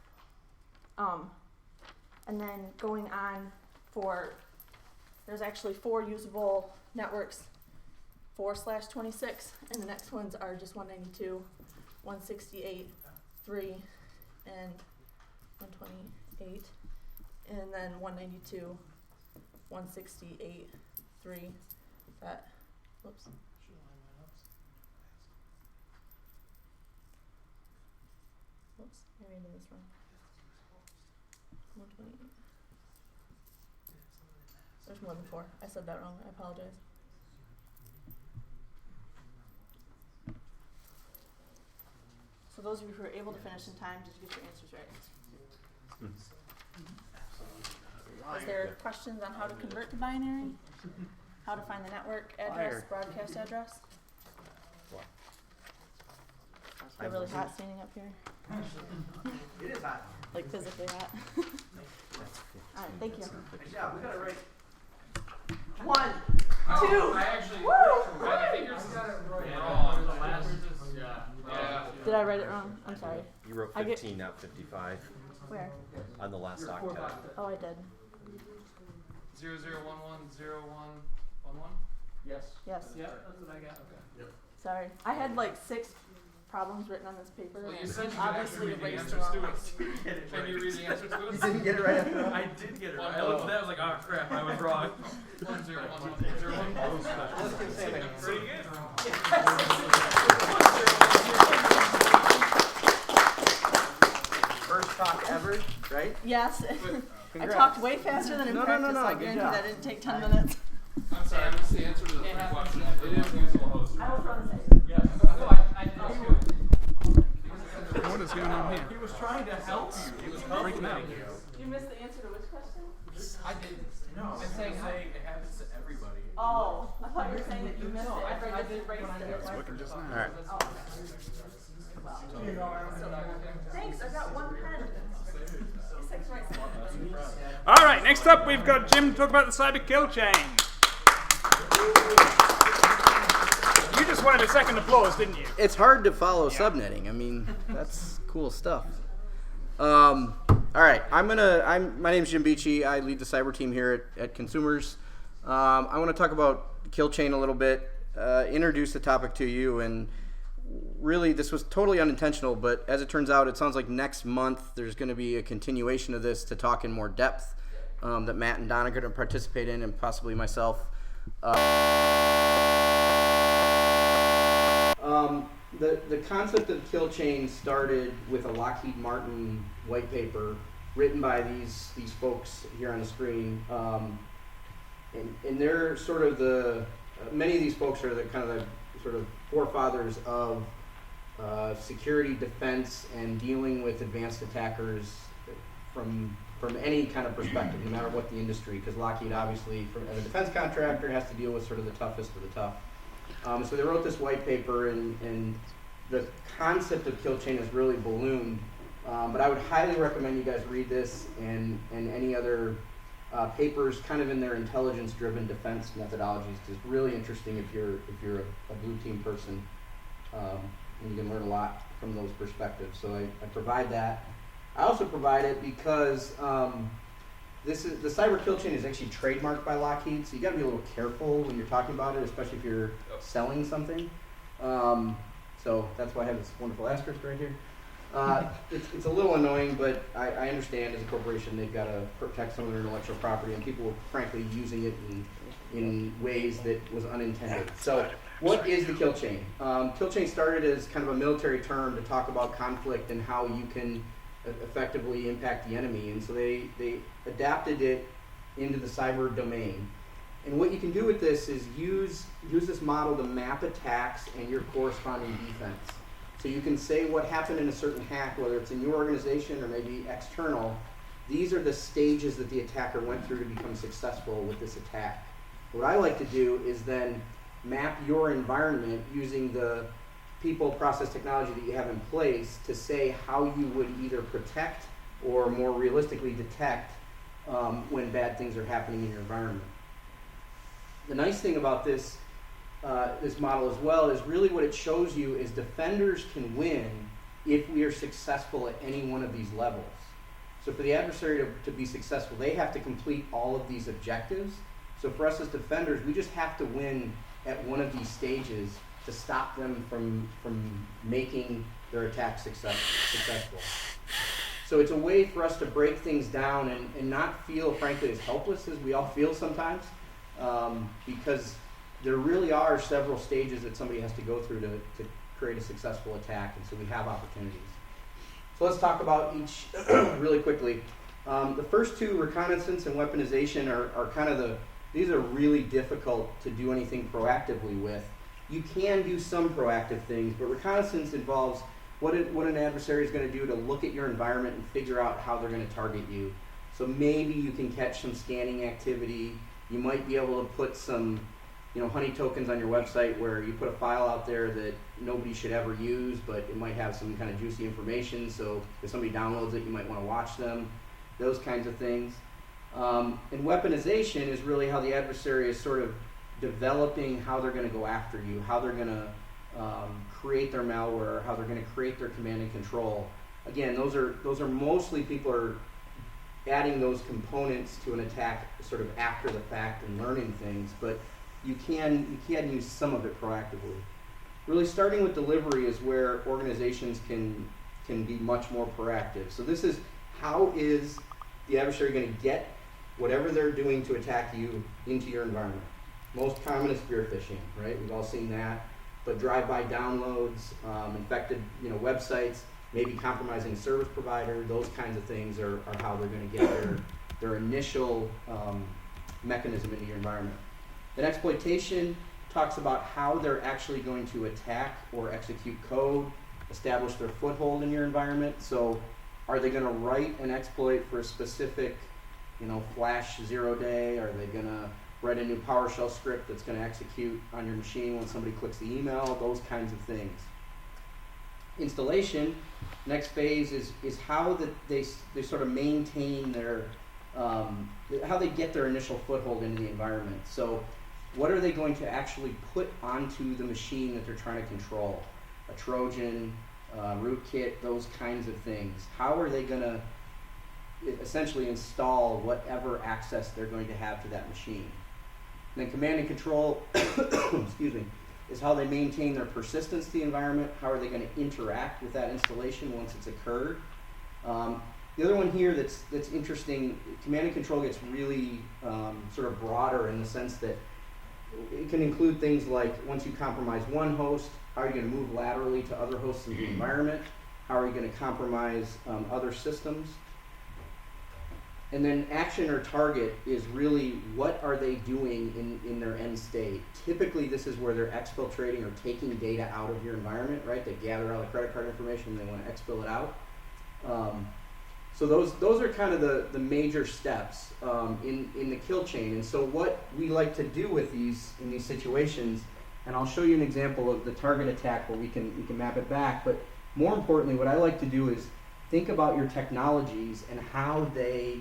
S10: And then going on for, there's actually 4 usable networks, 4/26, and the next ones are just 192.168.3 and 128, and then 192.168.3. That, whoops. Oops, I read this wrong. 128. There's more than 4. I said that wrong. I apologize. So those of you who were able to finish in time, did you get your answers right? Was there questions on how to convert to binary? How to find the network address, broadcast address? It's really hot standing up here.
S2: It is hot.
S10: Like physically hot. Alright, thank you.
S2: Yeah, we got it right. 1, 2.
S6: I actually, I think yours got it right. Wrong. The last, yeah.
S10: Did I write it wrong? I'm sorry.
S3: You wrote
S10: I get-
S3: 15, not 55
S10: Where?
S3: on the last octet.
S10: Oh, I did.
S6: 00110111.
S2: Yes.
S10: Yes.
S6: Yeah, that's what I got. Okay.
S10: Sorry. I had like 6 problems written on this paper.
S6: Well, you
S10: and
S6: said you could
S10: obviously
S6: actually read the
S10: erased
S6: answers
S10: them
S6: to
S10: all.
S6: it. Can you read the answer to it?
S2: You didn't get it right after all?
S9: I did get it right. I looked at that, I was like, oh crap, I was wrong.
S6: 101101.
S2: Let's keep saying it.
S9: Pretty good.
S2: First talk ever, right?
S10: Yes. I
S2: Congrats.
S10: talked way faster than in
S2: No,
S10: practice,
S2: no,
S10: so I
S2: good
S10: guarantee
S2: job.
S10: that didn't take 10 minutes.
S6: I'm sorry, I missed the answer to the
S5: It
S6: first
S5: happens.
S6: question. It is usable host.
S10: I was going to say.
S6: Yes.
S5: No, I did too.
S1: What is going on here?
S9: He was trying to help you. He was freaking out.
S10: You missed the answer to which question?
S6: I didn't.
S9: No, I'm saying it happens to everybody.
S10: Oh, I thought you were saying that you missed it after I
S6: I
S10: just
S6: did
S10: erased it.
S1: Looking just now.
S3: Alright.
S10: Oh, thanks, I got 1 pen. Misec's right.
S1: All right, next up we've got Jim to talk about the cyber kill chain. You just wanted a second applause, didn't you?
S2: It's hard to follow subnetting. I mean, that's cool stuff. All right, my name's Jim Beechey. I lead the cyber team here at Consumers. I want to talk about the kill chain a little bit, introduce the topic to you, and really this was totally unintentional, but as it turns out, it sounds like next month there's going to be a continuation of this to talk in more depth that Matt and Don are going to participate in, and possibly myself. The concept of kill chain started with a Lockheed Martin white paper written by these folks here on the screen, and they're sort of many of these folks are the kind of the sort of forefathers of security, defense, and dealing with advanced attackers from any kind of perspective, no matter what the industry, because Lockheed obviously, as a defense contractor, has to deal with sort of the toughest of the tough. So they wrote this white paper, and the concept of kill chain has really ballooned. But I would highly recommend you guys read this and any other papers kind of in their intelligence-driven defense methodologies. It's really interesting if you're a blue team person, and you can learn a lot from those perspectives. So I provide that. I also provide it because the cyber kill chain is actually trademarked by Lockheed, so you got to be a little careful when you're talking about it, especially if you're selling something. So that's why I have this wonderful asterisk right here. It's a little annoying, but I understand as a corporation they've got to protect some of their intellectual property, and people were frankly using it in ways that was unintended. So what is the kill chain? Kill chain started as kind of a military term to talk about conflict and how you can effectively impact the enemy, and so they adapted it into the cyber domain. And what you can do with this is use this model to map attacks and your corresponding defense. So you can say what happened in a certain hack, whether it's in your organization or maybe external. These are the stages that the attacker went through to become successful with this attack. What I like to do is then map your environment using the people, process, technology that you have in place to say how you would either protect or more realistically detect when bad things are happening in your environment. The nice thing about this model as well is really what it shows you is defenders can win if we are successful at any one of these levels. So for the adversary to be successful, they have to complete all of these objectives. So for us as defenders, we just have to win at one of these stages to stop them from making their attack successful. So it's a way for us to break things down and not feel, frankly, as helpless as we all feel sometimes, because there really are several stages that somebody has to go through to create a successful attack, and so we have opportunities. So So let's talk about each really quickly. The first two, reconnaissance and weaponization, are kind of these are really difficult to do anything proactively with. You can do some proactive things, but reconnaissance involves what an adversary is going to do to look at your environment and figure out how they're going to target you. So maybe you can catch some scanning activity. You might be able to put some, honey tokens on your website where you put a file out there that nobody should ever use, but it might have some kind of juicy information. So if somebody downloads it, you might want to watch them. Those kinds of things. And weaponization is really how the adversary is sort of developing how they're going to go after you, how they're going to create their malware, how they're going to create their command and control. Again, those are mostly people are adding those components to an attack sort of after the fact and learning things, but you can use some of it proactively. Really, starting with delivery is where organizations can be much more proactive. So this is, how is the adversary going to get whatever they're doing to attack you into your environment? Most common is spear phishing, right? We've all seen that. But drive-by downloads, infected websites, maybe compromising service provider, those kinds of things are how they're going to get their initial mechanism into your environment. Then exploitation talks about how they're actually going to attack or execute code, establish their foothold in your environment. So are they going to write an exploit for a specific, flash 0-day? Are they going to write a new PowerShell script that's going to execute on your machine when somebody clicks the email? Those kinds of things. Installation, next phase is how they sort of maintain their, how they get their initial foothold into the environment. So what are they going to actually put onto the machine that they're trying to control? A Trojan, rootkit, those kinds of things. How are they going to essentially install whatever access they're going to have to that machine? And then command and control, excuse me, is how they maintain their persistence to the environment. How are they going to interact with that installation once it's occurred? The other one here that's interesting, command and control gets really sort of broader in the sense that it can include things like, once you compromise one host, how are you going to move laterally to other hosts in the environment? How are you going to compromise other systems? And then action or target is really, what are they doing in their end state? Typically, this is where they're exfiltrating or taking data out of your environment, right? They gather all the credit card information and they want to exfil it out. So those are kind of the major steps in the kill chain. And so what we like to do with these in these situations, and I'll show you an example of the target attack where we can map it back, but more importantly, what I like to do is think about your technologies and how they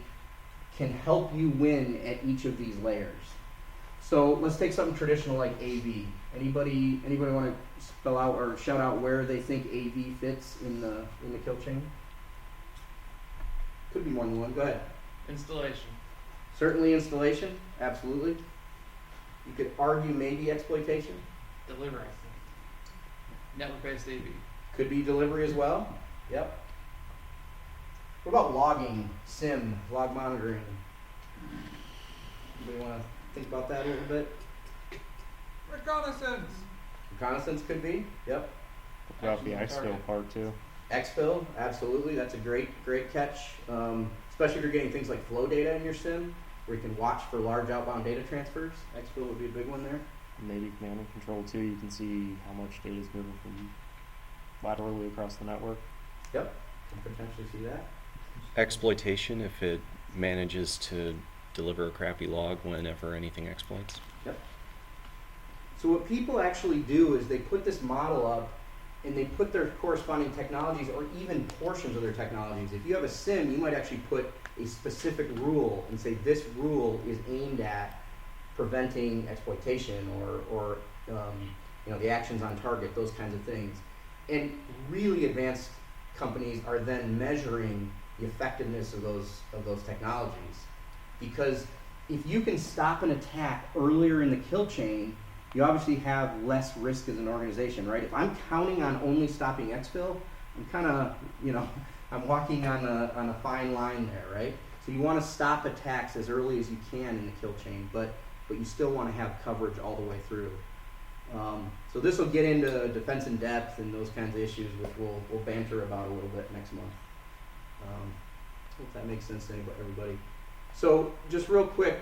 S2: can help you win at each of these layers. So let's take something traditional like AV. Anybody want to spell out or shout out where they think AV fits in the kill chain? Could be more than one. Go ahead.
S9: Installation.
S2: Certainly installation. Absolutely. You could argue maybe exploitation.
S5: Delivery. Network-based AV.
S2: Could be delivery as well. Yep. What about logging, SIM, log monitoring? Anybody want to think about that a little bit?
S9: Reconnaissance.
S2: Reconnaissance could be. Yep.
S11: About the exfil part too.
S2: Exfil, absolutely. That's a great catch. Especially if you're getting things like flow data in your SIM, where you can watch for large outbound data transfers. Exfil would be a big one there.
S11: Maybe command and control too. You can see how much data is moving from laterally across the network.
S2: Yep, can potentially see that.
S12: Exploitation, if it manages to deliver a crappy log whenever anything exploits.
S2: Yep. So what people actually do is they put this model up and they put their corresponding technologies or even portions of their technologies. If you have a SIM, you might actually put a specific rule and say this rule is aimed at preventing exploitation or the actions on target, those kinds of things. And really advanced companies are then measuring the effectiveness of those technologies. Because if you can stop an attack earlier in the kill chain, you obviously have less risk as an organization, right? If I'm counting on only stopping exfil, I'm kind of, I'm walking on a fine line there, right? So you want to stop attacks as early as you can in the kill chain, but you still want to have coverage all the way through. So this will get into defense in depth and those kinds of issues, which we'll banter about a little bit next month. Hope that makes sense to everybody. So just real quick,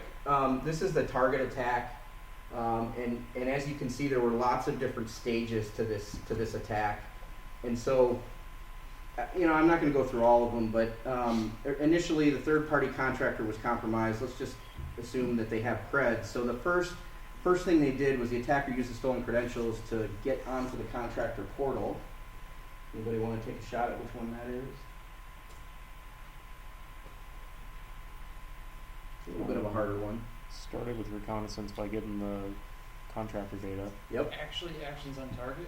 S2: this is the target attack, and as you can see, there were lots of different stages to this attack, and so I'm not going to go through all of them, but initially the third-party contractor was compromised. Let's just assume that they have creds. So the first thing they did was the attacker used the stolen credentials to get onto the contractor portal. Anybody want to take a shot at which one that is? A little bit of a harder one.
S11: Started with reconnaissance by getting the contractor data.
S2: Yep.
S6: Actually, actions on target,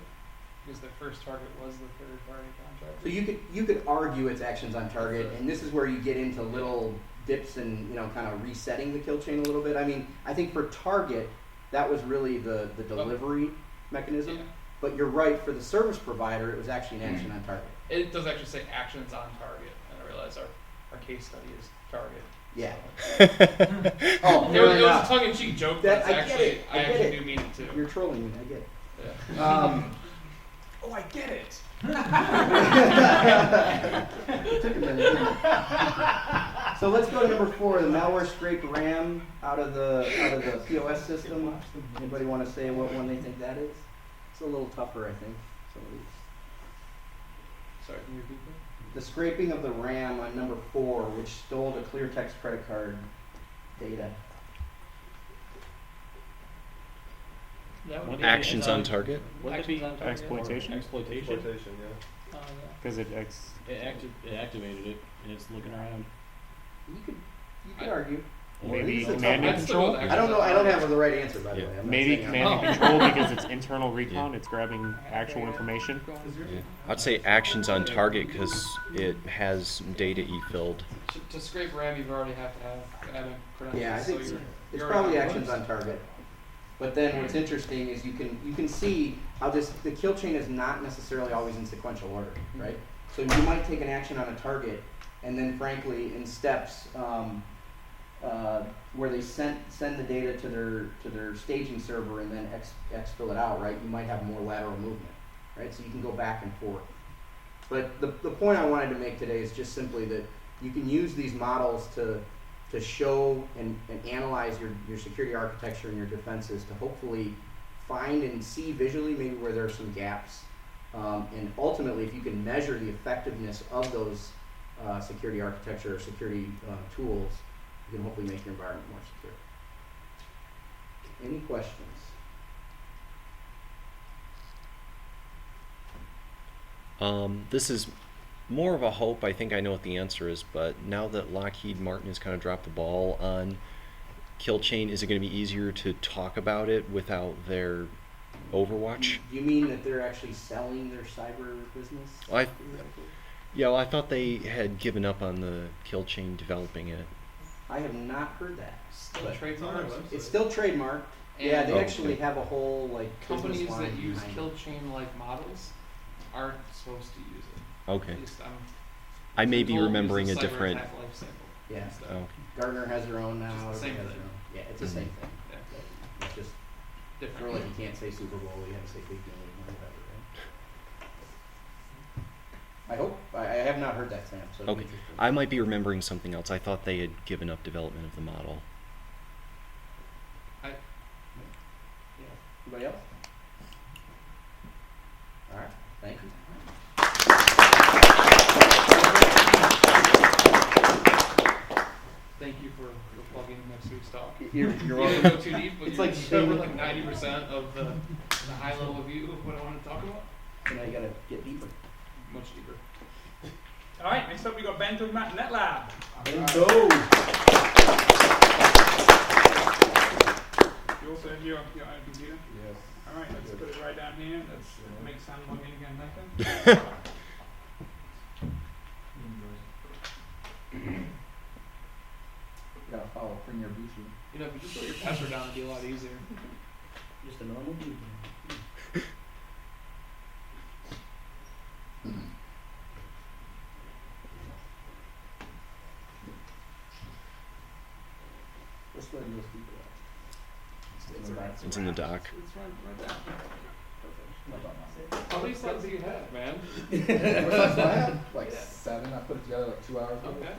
S6: because the first target was the third-party contractor.
S2: So you could argue it's actions on target, and this is where you get into little dips and kind of resetting the kill chain a little bit. I mean, I think for target, that was really the delivery mechanism.
S6: Yeah.
S2: But you're right, for the service provider, it was actually an action on target.
S6: It does actually say actions on target, and I realize our case study is target.
S2: Yeah.
S6: So.
S2: Oh,
S6: it was a tongue-in-cheek joke, but
S2: I
S6: actually do mean it too.
S2: You're trolling me, I get it.
S6: Yeah.
S1: Oh, I get it.
S2: It took a minute, didn't it? So let's go to number 4, the malware scrape RAM out of the POS system. Anybody want to say what one they think that is? It's a little tougher, I think. Some of these.
S6: Sorry, can you repeat that?
S2: The scraping of the RAM on number 4, which stole the ClearText credit card data.
S5: That would be
S12: Actions on target?
S11: Wouldn't it be exploitation?
S9: Exploitation, yeah.
S5: Oh, yeah.
S11: Because
S13: It activated it, and it's looking around.
S2: You could argue.
S11: Maybe
S2: This is a tough
S11: command
S2: one.
S11: and control.
S2: I don't know. I don't have the right answer, by the way. I'm not
S11: Maybe
S2: saying
S11: command and control because it's internal recon.
S12: Yeah.
S11: It's grabbing actual information.
S12: Yeah. I'd say actions on target because it has data e-filled.
S6: To scrape RAM, you already have to have admin credentials.
S2: Yeah, I think
S6: so
S2: it's
S6: you're
S2: probably
S6: already
S2: actions on target. But then what's interesting is you can see how the kill chain is not necessarily always in sequential order, right? So you might take an action on a target, and then frankly in steps where they send the data to their staging server and then exfil it out, right? You might have more lateral movement, right? So you can go back and forth. But the point I wanted to make today is just simply that you can use these models to show and analyze your security architecture and your defenses to hopefully find and see visually maybe where there are some gaps. And ultimately, if you can measure the effectiveness of those security architecture or security tools, you can hopefully make your environment more secure. Any questions?
S12: This is more of a hope. I think I know what the answer is, but now that Lockheed Martin has kind of dropped the ball on kill chain, is it going to be easier to talk about it without their Overwatch?
S2: Do you mean that they're actually selling their cyber business?
S12: Well, I thought they had given up on the kill chain developing it.
S2: I have not heard that.
S6: Still
S2: But
S6: trademarked.
S2: it's still trademarked. Yeah, they actually have a whole
S6: Companies
S2: business
S6: that
S2: line
S6: use
S2: behind
S6: kill
S2: it.
S6: chain like models aren't supposed to use it.
S12: Okay.
S6: At least
S12: I may be
S6: told to
S12: remembering
S6: use
S12: a
S6: the cyber
S12: different.
S6: attack life cycle
S2: Yeah.
S6: instead.
S12: Oh,
S2: Gardner has their own now.
S6: Just the same
S2: everybody has
S6: thing.
S2: their own. Yeah, it's the same thing.
S6: Yeah.
S2: It's just
S6: Different.
S2: sort of like you can't say Super Bowl, you have to say big game or whatever, right? I hope. I have not heard that, Sam. So it'll be
S12: okay.
S2: interesting.
S12: I might be remembering something else. I thought they had given up development of the model.
S2: Anybody else? All right. Thank you.
S6: Thank you for plugging next week's talk.
S2: You're
S6: You
S2: welcome.
S6: didn't go too deep, but
S2: It's
S6: you
S2: like
S6: covered
S2: saying-
S6: like 90% of the high level view of what I wanted to talk about.
S2: So now you gotta get deeper.
S6: Much deeper.
S1: All right, next up we got Ben talking about Netlab.
S2: Go.
S1: You also have your own computer?
S9: Yes.
S1: All right, let's put it right down here. Let's make Sam log in again later.
S2: You gotta follow Premier Beechey.
S6: You know, if you just put your password down, it'd be a lot easier.
S2: Just a normal dude. Let's go ahead and go deeper.
S12: It's in the dock.
S1: It's right there. Perfect.
S2: No problem.
S9: How many slides do you have, man?
S14: So I have like 7. I put it together like 2 hours ago.
S9: Okay.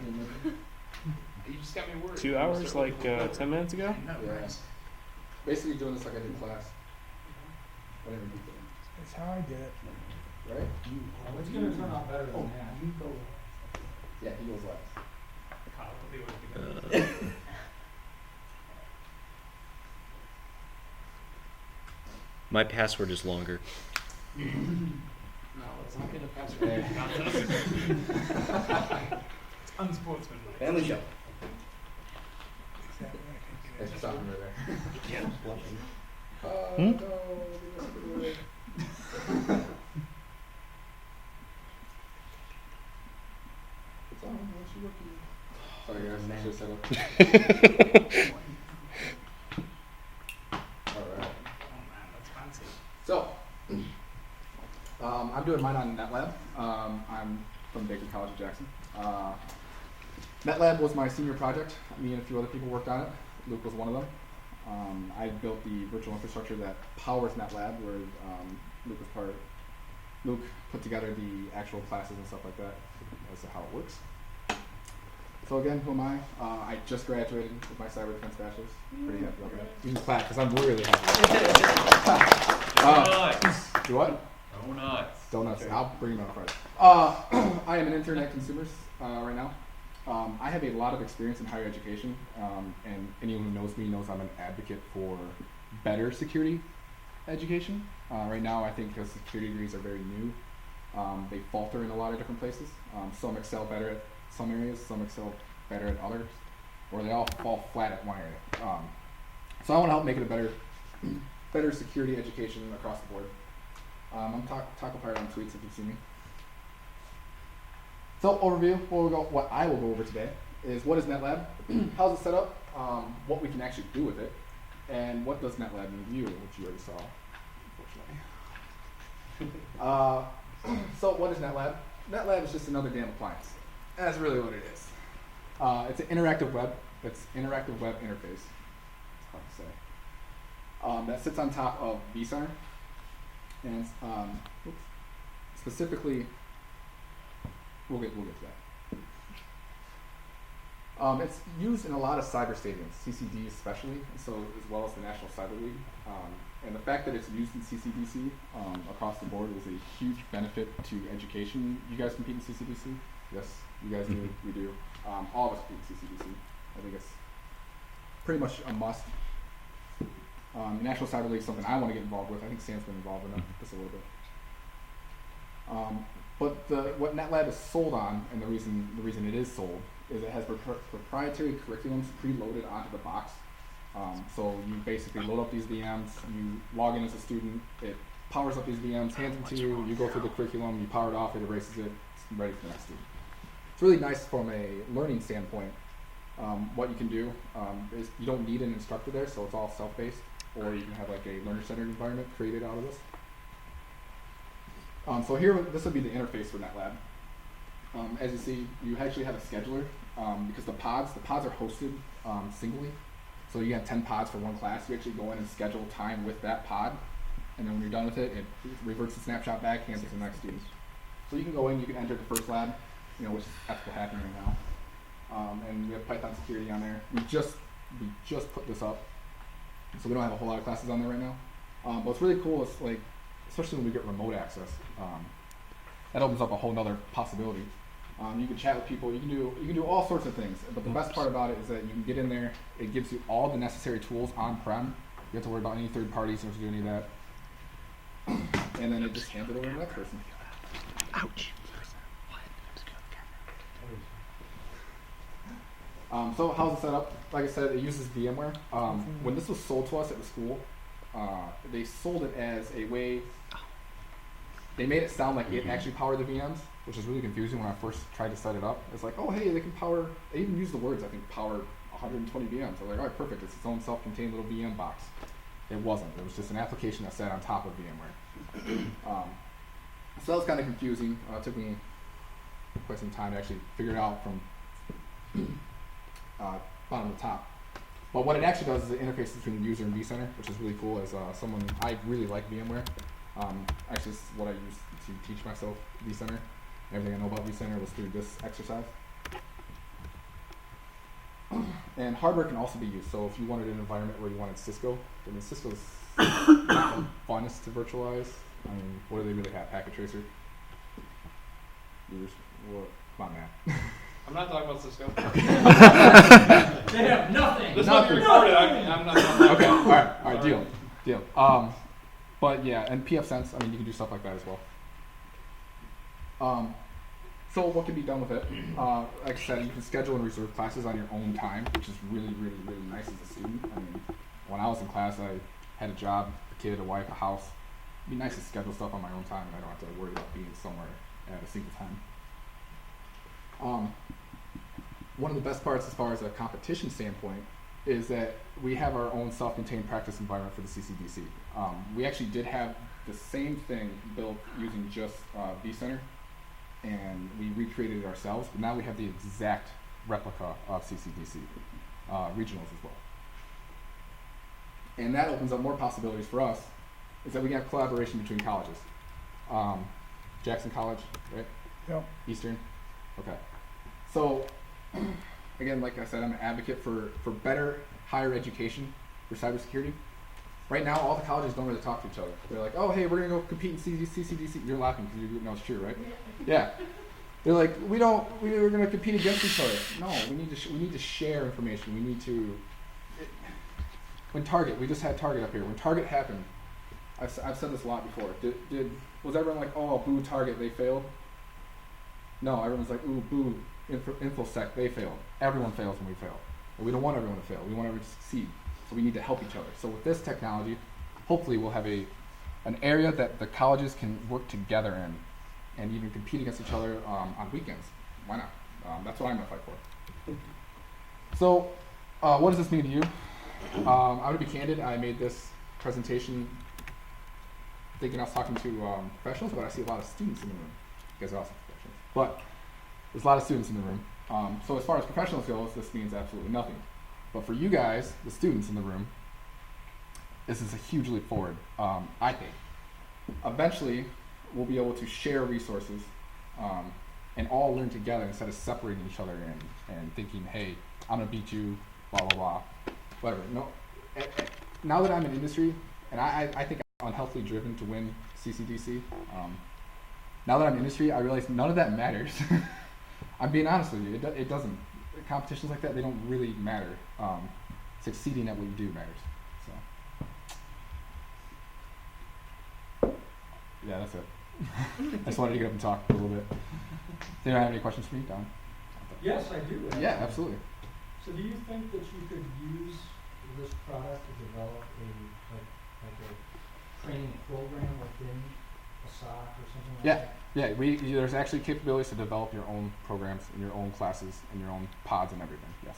S9: You just got me worried.
S11: 2 hours, like 10 minutes ago?
S14: Yeah. Basically doing this like I did in class. Whatever you do.
S15: That's how I did it.
S14: Right?
S15: It's gonna turn out better than that. You go.
S14: Yeah, he goes last.
S12: My password is longer.
S9: No, let's not get a password contest.
S1: It's unsportsmanlike.
S2: Family show.
S14: Thanks for stopping right there.
S1: Yeah.
S14: No, leave us to the way. It's on, what's your rookie? Sorry guys, I should have set up. Alright.
S1: Oh man, that's fancy.
S14: So, I'm doing mine on Netlab. I'm from Baker College of Jackson. Netlab was my senior project. Me and a few other people worked on it. Luke was one of them. I built the virtual infrastructure that powers Netlab, where Luke was part. Luke put together the actual classes and stuff like that as to how it works. So again, who am I? I just graduated with my cyber defense bachelor's. Pretty happy about that. You can clap because I'm really happy.
S9: Donuts.
S14: Do what?
S9: Donuts.
S14: Donuts. I'll bring them on Friday. I am an intern at Consumers right now. I have a lot of experience in higher education, and anyone who knows me knows I'm an advocate for better security education. Right now, I think because security degrees are very new, they falter in a lot of different places. Some excel better at some areas, some excel better at others, or they all fall flat at one area. So I want to help make it a better security education across the board. I'm Taco Pirate on tweets if you see me. So overview, what I will go over today is what is Netlab, how's it set up, what we can actually do with it, and what does Netlab mean to you, which you already saw, unfortunately. So what is Netlab? Netlab is just another damn appliance. That's really what it is. It's an interactive web. It's interactive web interface. It's hard to say. That sits on top of vCenter, and specifically. We'll get to that. It's used in a lot of cyber stadiums, CCD especially, so as well as the National Cyber League. And the fact that it's used in CCDC across the board is a huge benefit to education. You guys compete in CCDC? Yes, you guys do. We do. All of us compete in CCDC. I think it's pretty much a must. National Cyber League is something I want to get involved with. I think Sam's been involved in that just a little bit. But what Netlab is sold on, and the reason it is sold, is it has proprietary curriculums preloaded onto the box. So you basically load up these VMs, you log in as a student, it powers up these VMs, hands them to you, you go through the curriculum, you power it off, it erases it, it's ready for the next student. It's really nice from a learning standpoint. What you can do is you don't need an instructor there, so it's all self-paced, or you can have like a learner-centered environment created out of this. So here, this would be the interface for Netlab. As you see, you actually have a scheduler because the pods are hosted singly. So you have 10 pods for one class. You actually go in and schedule time with that pod, and then when you're done with it, it reverts the snapshot back, hands it to the next student. So you can go in, you can enter the first lab, which is ethical hacking right now, and we have Python security on there. We just put this up, so we don't have a whole lot of classes on there right now. But what's really cool is like, especially when we get remote access, that opens up a whole nother possibility. You can chat with people, you can do all sorts of things, but the best part about it is that you can get in there, it gives you all the necessary tools on-prem, you don't have to worry about any third parties, you don't have to do any of that, and then it just hands it over to the next person. Ouch! So how's it set up? Like I said, it uses VMware. When this was sold to us at the school, they sold it as a way, they made it sound like it actually powered the VMs, which is really confusing when I first tried to set it up. It's like, oh hey, they can power, they even use the words, I think, power 120 VMs. I was like, all right, perfect, it's its own self-contained little VM box. It wasn't, it was just an application that sat on top of VMware. So that was kind of confusing. It took me quite some time to actually figure it out from bottom to top. But what it actually does is it interfaces between the user and vCenter, which is really cool. As someone, I really like VMware. Actually, this is what I used to teach myself vCenter. Everything I know about vCenter was through this exercise. And hardware can also be used. So if you wanted an environment where you wanted Cisco, I mean, Cisco's not the funnest to virtualize. I mean, what do they really have? Packet tracer? What? Come on, Matt.
S6: I'm not talking about Cisco.
S15: They have nothing.
S6: This might be recorded. I'm not talking about
S14: Okay, alright, deal. But yeah, and pfSense, I mean, you can do stuff like that as well. So what can be done with it? Like I said, you can schedule and reserve classes on your own time, which is really, really, really nice as a student. I mean, when I was in class, I had a job, a kid, a wife, a house. It'd be nice to schedule stuff on my own time, and I don't have to worry about being somewhere at a single time. One of the best parts as far as a competition standpoint is that we have our own self-contained practice environment for the CCDC. We actually did have the same thing built using just vCenter, and we recreated it ourselves, but now we have the exact replica of CCDC, regionals as well. And that opens up more possibilities for us, is that we can have collaboration between colleges. Jackson College, right?
S15: Yep.
S14: Eastern, okay. So, again, like I said, I'm an advocate for better higher education for cybersecurity. Right now, all the colleges don't really talk to each other. They're like, oh, hey, we're going to go compete in CCDC. You're laughing because you know it's true, right? Yeah. They're like, we're going to compete against each other. No, we need to share information. We need to, when Target, we just had Target up here. When Target happened, I've said this a lot before. Was everyone like, oh, boo Target, they failed? No, everyone's like, ooh, boo InfoSec, they failed. Everyone fails when we fail. And we don't want everyone to fail. We want everyone to succeed. So we need to help each other. So with this technology, hopefully we'll have an area that the colleges can work together in and even compete against each other on weekends. Why not? That's what I'm going to fight for. So what does this mean to you? I'm going to be candid. I made this presentation thinking I was talking to professionals, but I see a lot of students in the room. You guys are also professionals. But there's a lot of students in the room. So as far as professionals goes, this means absolutely nothing. But for you guys, the students in the room, this is a huge leap forward, I think. Eventually, we'll be able to share resources and all learn together instead of separating each other and thinking, hey, I'm going to beat you, blah, blah, blah, whatever. No, now that I'm in industry, and I think I'm unhealthily driven to win CCDC, now that I'm in industry, I realize none of that matters. I'm being honest with you, it doesn't. Competitions like that, they don't really matter. Succeeding at what you do matters. So, yeah, that's it. I just wanted to get up and talk a little bit. Do you have any questions for me, Don?
S15: Yes, I do.
S14: Yeah, absolutely.
S15: So do you think that you could use this product to develop like a training program within a SOC or something like that?
S14: Yeah, there's actually capabilities to develop your own programs and your own classes and your own pods and everything, yes.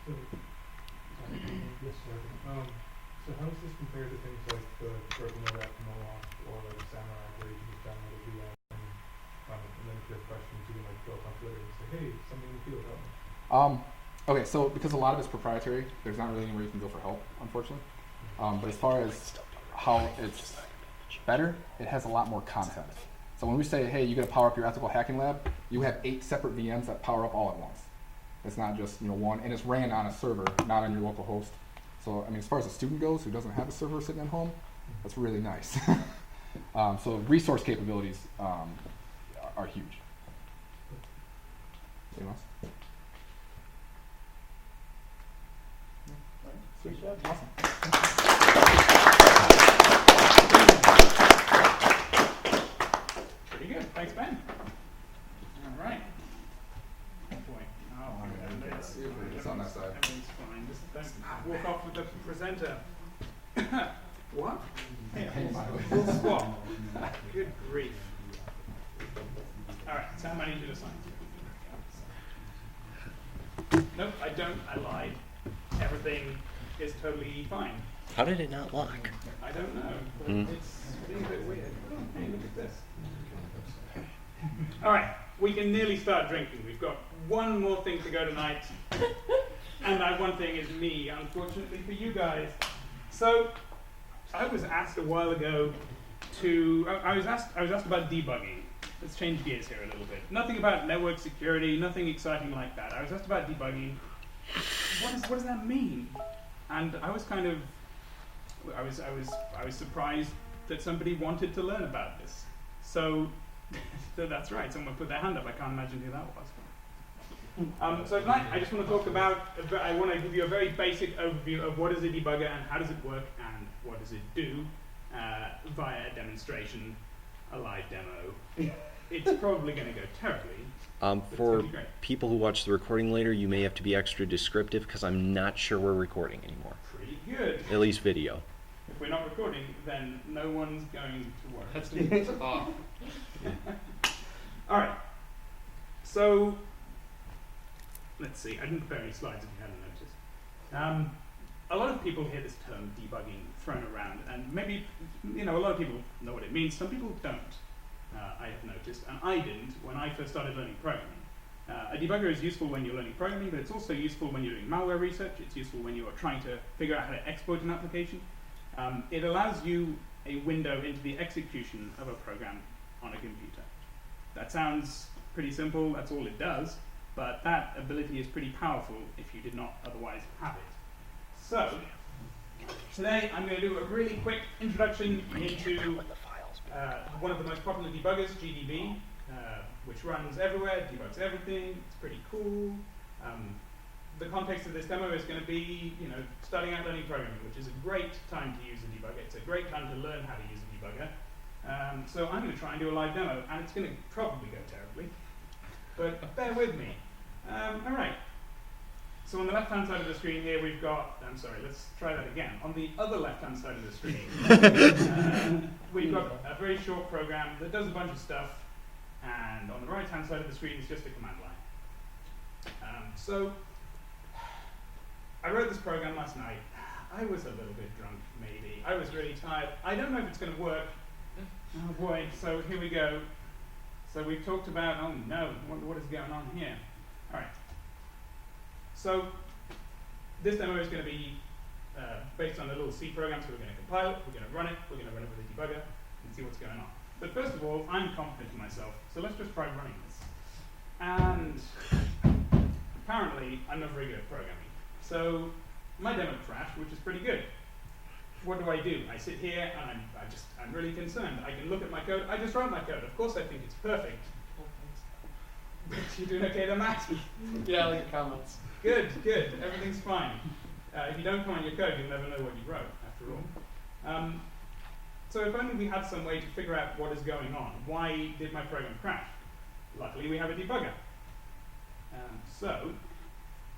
S7: So how does this compare to things like the Rmed app from OAuth or like Samurai where you can just download a VM and then if you have questions you can like go up on Twitter and say, hey, something in the field help me?
S14: Okay, so because a lot of it's proprietary, there's not really anywhere you can go for help, unfortunately. But as far as how it's better, it has a lot more content. So when we say, hey, you got to power up your ethical hacking lab, you have 8 separate VMs that power up all at once. It's not just one, and it's ran on a server, not on your local host. So I mean, as far as a student goes who doesn't have a server sitting at home, that's really nice. So resource capabilities are huge. Anything else? Sweet. Awesome.
S1: Pretty good. Thanks, Ben. All right. Boy.
S14: It's on that side.
S1: Everything's fine. Just don't walk off with the presenter. What? Yeah. Full swap. Good grief. All right. Sam, I need you to sign. Nope, I don't. I lied. Everything is totally fine.
S12: How did it not lock?
S1: I don't know. But it's being a bit weird. Oh, hey, look at this. All right, we can nearly start drinking. We've got one more thing to go tonight. And that one thing is me, unfortunately for you guys. So, I was asked a while ago I was asked about debugging. Let's change gears here a little bit. Nothing about network security, nothing exciting like that. I was asked about debugging. What does that mean? And I was kind of, I was surprised that somebody wanted to learn about this. So that's right. Someone put their hand up. I can't imagine who that was. So tonight I just want to talk about. I want to give you a very basic overview of what is a debugger and how does it work and what does it do via a demonstration, a live demo. It's probably going to go terribly.
S12: For people who watch the recording later, you may have to be extra descriptive because I'm not sure we're recording anymore.
S1: Pretty good.
S12: At least video.
S1: If we're not recording, then no one's going to work.
S6: That's off.
S1: All right. So let's see. I didn't prepare any slides if you hadn't noticed. A lot of people hear this term debugging thrown around, and maybe a lot of people know what it means. Some people don't. I have noticed, and I didn't when I first started learning programming. A debugger is useful when you're learning programming, but it's also useful when you're doing malware research. It's useful when you're trying to figure out how to exploit an application. It allows you a window into the execution of a program on a computer. That sounds pretty simple, that's all it does, but that ability is pretty powerful if you did not otherwise have it. So, today I'm going to do a really quick introduction into one of the most popular debuggers, GDB, which runs everywhere, debugs everything, it's pretty cool. The context of this demo is going to be, starting out learning programming, which is a great time to use a debugger. It's a great time to learn how to use a debugger. So I'm going to try and do a live demo, and it's going to probably go terribly, but bear with me. All right. So on the left-hand side of the screen here, we've got, I'm sorry, let's try that again. On the other left-hand side of the screen, we've got a very short program that does a bunch of stuff, and on the right-hand side of the screen is just a command line. So I wrote this program last night. I was a little bit drunk, maybe. I was really tired. I don't know if it's going to work. Oh boy, so here we go. So we've talked about, oh no, what is going on here? All right. So this demo is going to be based on a little C program, so we're going to compile it, we're going to run it with a debugger, and see what's going on. But first of all, I'm confident in myself, so let's just try running this. And apparently, I'm not very good at programming. So my demo crashed, which is pretty good. What do? I sit here and I'm really concerned. I can look at my code. I just wrote my code. Of course I think it's perfect. But you're doing okay there, Matty?
S6: Yeah, I like your comments.
S1: Good. Everything's fine. If you don't comment your code, you'll never know what you wrote, after all. So if only we had some way to figure out what is going on. Why did my program crash? Luckily, we have a debugger. So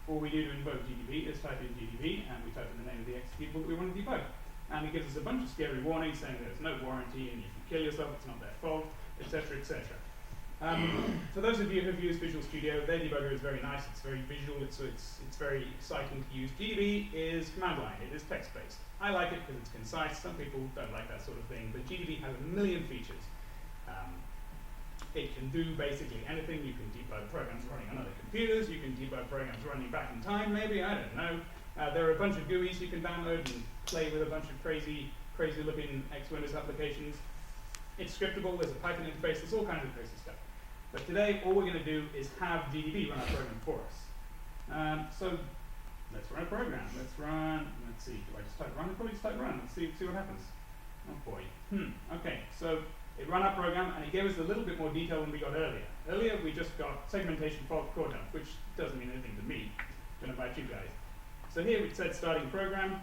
S1: all we do to invoke GDB is type in GDB, and we type in the name of the executable that we want to debug. And it gives us a bunch of scary warnings saying there's no warranty, and if you kill yourself, it's not their fault, etc., etc. For those of you who've used Visual Studio, their debugger is very nice, it's very visual, it's very exciting to use. GDB is command line, it is text-based. I like it because it's concise, some people don't like that sort of thing, but GDB has a million features. It can do basically anything. You can debug programs running on other computers, you can debug programs running back in time, maybe, I don't know. There are a bunch of GUIs you can download and play with a bunch of crazy looking X-Windows applications. It's scriptable, there's a Python interface, there's all kinds of crazy stuff. But today, all we're going to do is have GDB run our program for us. So let's run a program. Let's see, do I just type run? I'll probably just type run. Let's see what happens. Oh boy. Okay, so it ran our program and it gave us a little bit more detail than we got earlier. Earlier, we just got segmentation fault core dump, which doesn't mean anything to me. Don't know about you guys. So here it said starting program.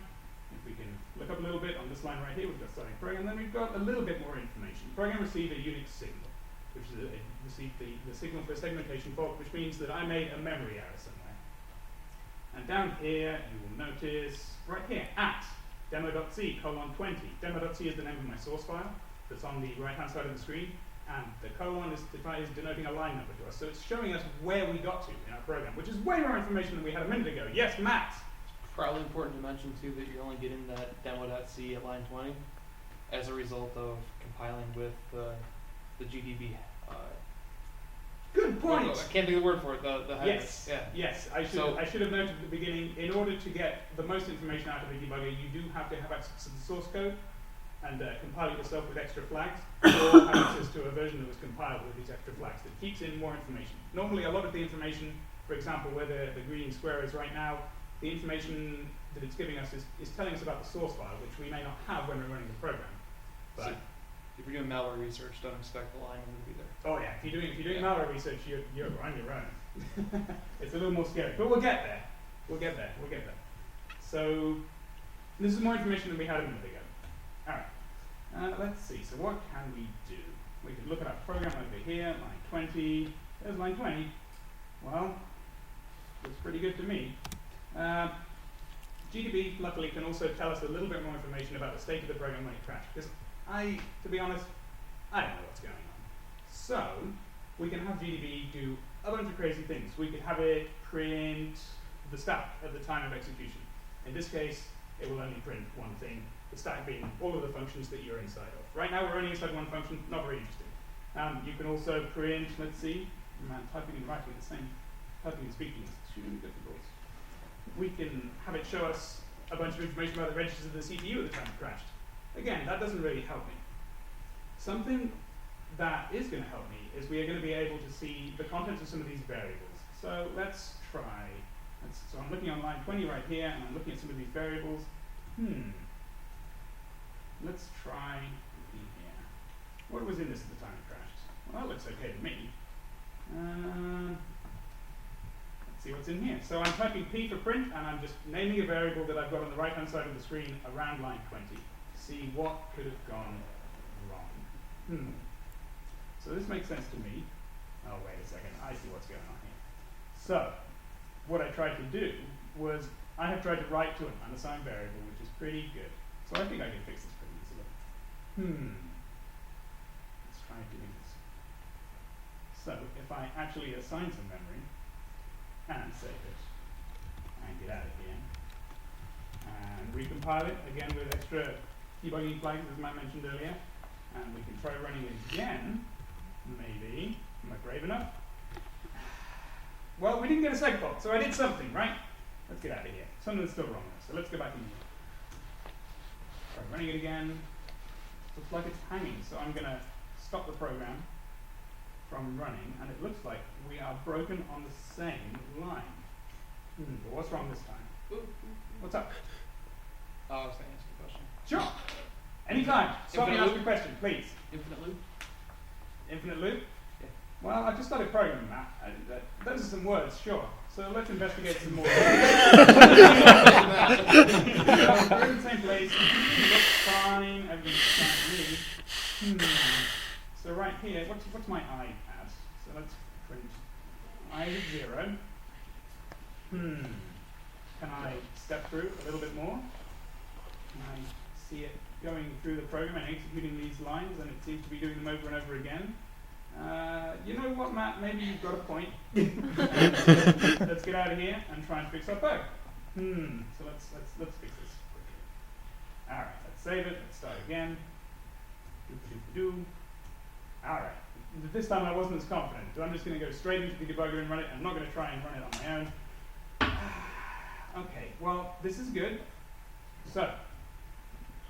S1: If we can look up a little bit on this line right here, we've got starting program. Then we've got a little bit more information. Program received a Unix signal, which is it received the signal for a segmentation fault, which means that I made a memory error somewhere. And down here, you will notice right here at demo.c:20. Demo.c is the name of my source file that's on the right-hand side of the screen, and the colon is denoting a line number to us. So it's showing us where we got to in our program, which is way more information than we had a minute ago. Yes, Matt?
S6: Probably important to mention too that you're only getting that demo.c at line 20 as a result of compiling with the GDB.
S1: Good point.
S6: I can't think of the word for it. The
S1: yes.
S6: Yeah.
S1: Yes. I should have noted at the beginning. In order to get the most information out of the debugger, you do have to have access to the source code. compile it yourself with extra flags, or have access to a version that was compiled with these extra flags that keeps in more information. Normally, a lot of the information, for example, where the green square is right now, the information that it's giving us is telling us about the source file, which we may not have when we're running the program. But
S6: So if you're doing malware research, don't expect the line to be there.
S1: oh yeah, if you're doing malware research, you're on your own. It's a little more scary, but we'll get there. We'll get there. So this is more information than we had a minute ago. All right. Let's see. So what can we do? We can look at our program over here, line 20. There's line 20. Well, looks pretty good to me. GDB, luckily, can also tell us a little bit more information about the state of the program when it crashed. Because to be honest, I don't know what's going on. So we can have GDB do a bunch of crazy things. We could have it print the stack at the time of execution. In this case, it will only print one thing, the stack being all of the functions that you're inside of. Right now, we're only inside one function, not very interesting. You can also print, let's see, typing and writing the same, typing and speaking is extremely difficult. We can have it show us a bunch of information about the registers of the CPU at the time it crashed. Again, that doesn't really help me. Something that is going to help me is we are going to be able to see the contents of some of these variables. So let's try. So I'm looking on line 20 right here, and I'm looking at some of these variables. Let's try in here. What was in this at the time it crashed? Well, that looks okay to me. Let's see what's in here. So I'm typing P for print, and I'm just naming a variable that I've got on the right-hand side of the screen around line 20. See what could have gone wrong. So this makes sense to me. Oh, wait a second. I see what's going on here. So what I tried to do was I have tried to write to an unassigned variable, which is pretty good. So I think I can fix this pretty easily. Let's try doing this. So if I actually assign some memory and save it and get out of here and recompile it again with extra debugging flags, as Matt mentioned earlier, and we can try running it again. Maybe. Am I brave enough? Well, we didn't get a second fault, so I did something, right? Let's get out of here. Something's still wrong there, so let's go back in here. Try running it again. Looks like it's hanging, so I'm going to stop the program from running, and it looks like we are broken on the same line. But what's wrong this time? What's up?
S6: I was going to answer the question.
S1: Sure. Anytime. Stop me and ask a question, please.
S6: Infinite loop?
S1: Infinite loop?
S6: Yeah.
S1: Well, I've just started programming that. Those are some words, sure. So let's investigate some more. We're in the same place. Looks fine. Everything's fine to me. So right here, what's my I at? So let's print I is 0. Can I step through a little bit more? Can I see it going through the program and executing these lines, and it seems to be doing them over and over again? You know what, Matt? Maybe you've got a point. Let's get out of here and try and fix our bug. So let's fix this quickly. All right, let's save it. Let's start again. All right. This time I wasn't as confident, so I'm just going to go straight into the debugger and run it. I'm not going to try and run it on my own. Okay. Well, this is good. So.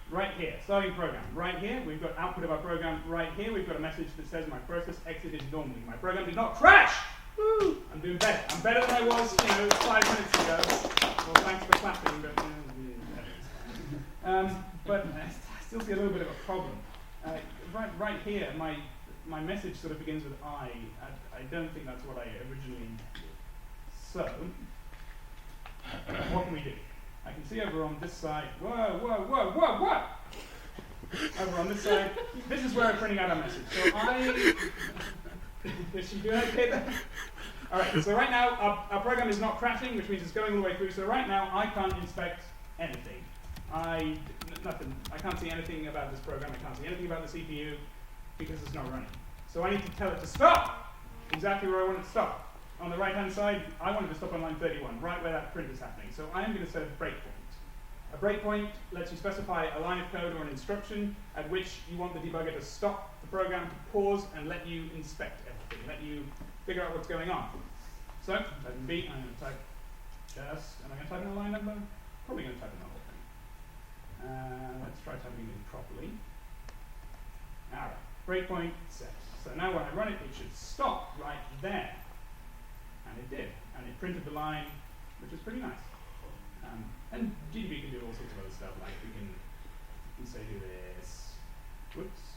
S1: Right here, starting program. Right here, we've got output of our program. Right here, we've got a message that says my process exited normally. My program did not crash! Woo! I'm doing better. I'm better than I was, 5 minutes ago. Well, thanks for clapping, but I still see a little bit of a problem. Right here, my message sort of begins with I. I don't think that's what I originally intended. So, what can we do? I can see over on this side, whoa! Over on this side, this is where I'm printing out our message. So is she doing okay there? All right, so right now, our program is not crashing, which means it's going all the way through. So right now, I can't inspect anything. Nothing. I can't see anything about this program. I can't see anything about the CPU because it's not running. So I need to tell it to stop exactly where I want it to stop. On the right-hand side, I wanted to stop on line 31, right where that print is happening. So I am going to set a breakpoint. A breakpoint lets you specify a line of code or an instruction at which you want the debugger to stop the program, to pause, and let you inspect everything, let you figure out what's going on. So, typing B, I'm going to type am I going to type in a line number? Probably going to type in the whole thing. Let's try typing it properly. Alright, breakpoint set. So now when I run it, it should stop right there. And it did. And it printed the line, which is pretty nice. And GDB can do all sorts of other stuff, like we can say do this. Whoops.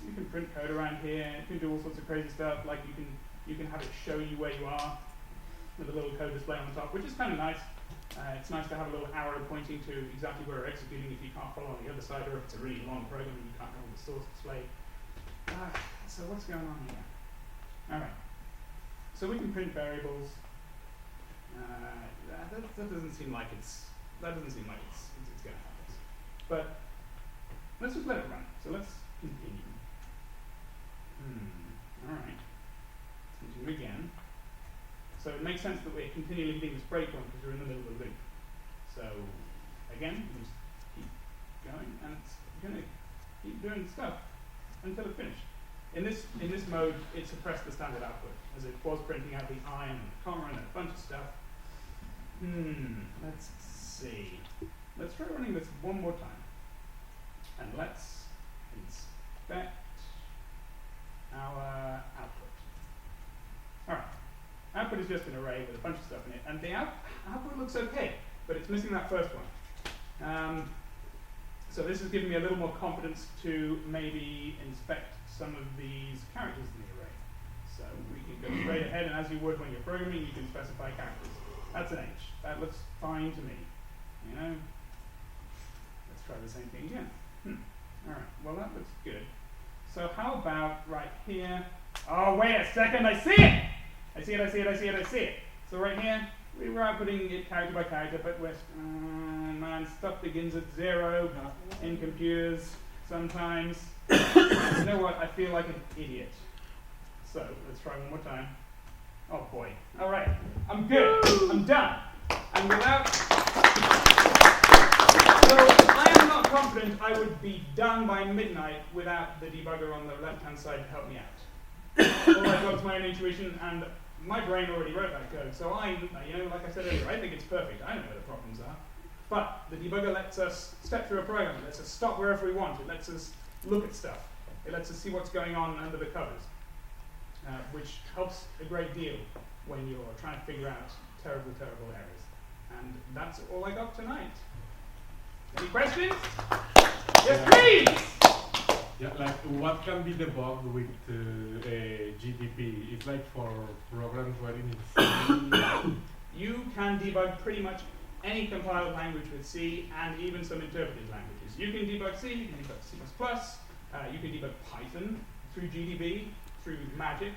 S1: You can print code around here. It can do all sorts of crazy stuff, like you can have it show you where you are with a little code display on the top, which is kind of nice. It's nice to have a little arrow pointing to exactly where we're executing if you can't follow on the other side, or if it's a really long program and you can't know the source display. So what's going on here? Alright. So we can print variables. That doesn't seem like it's going to have this. But let's just let it run. So let's continue. Alright. Let's continue again. So it makes sense that we're continually hitting this breakpoint because we're in the middle of the loop. So again, we just keep going, and it's going to keep doing stuff until it's finished. In this mode, it suppressed the standard output, as it was printing out the I and the comma and a bunch of stuff. Let's see. Let's try running this one more time. And let's inspect our output. Alright. Output is just an array with a bunch of stuff in it, and the output looks okay, but it's missing that first one. So this has given me a little more confidence to maybe inspect some of these characters in the array. So we can go straight ahead, and as you would when you're programming, you can specify characters. That's an H. That looks fine to me. You know? Let's try the same thing again. Alright, well that looks good. So how about right here? Oh, wait a second, I see it! I see it. So right here, we were outputting it character by character, but we're, man, stuff begins at 0 in computers sometimes. You know what, I feel like an idiot. So, let's try one more time. Oh boy. Alright, I'm good. I'm done. And without... So, I am not confident I would be done by midnight without the debugger on the left-hand side to help me out. All I got is my own intuition, and my brain already wrote that code, so like I said earlier, I think it's perfect. I know where the problems are. But the debugger lets us step through a program. It lets us stop wherever we want. It lets us look at stuff. It lets us see what's going on under the covers, which helps a great deal when you're trying to figure out terrible, terrible errors. And that's all I got tonight. Any questions? Yes, please!
S16: Yeah, like what can be debugged with GDB? It's like for programs writing in C.
S1: You can debug pretty much any compiled language with C and even some interpreted languages. You can debug C, you can debug C++, you can debug Python through GDB, through Magic.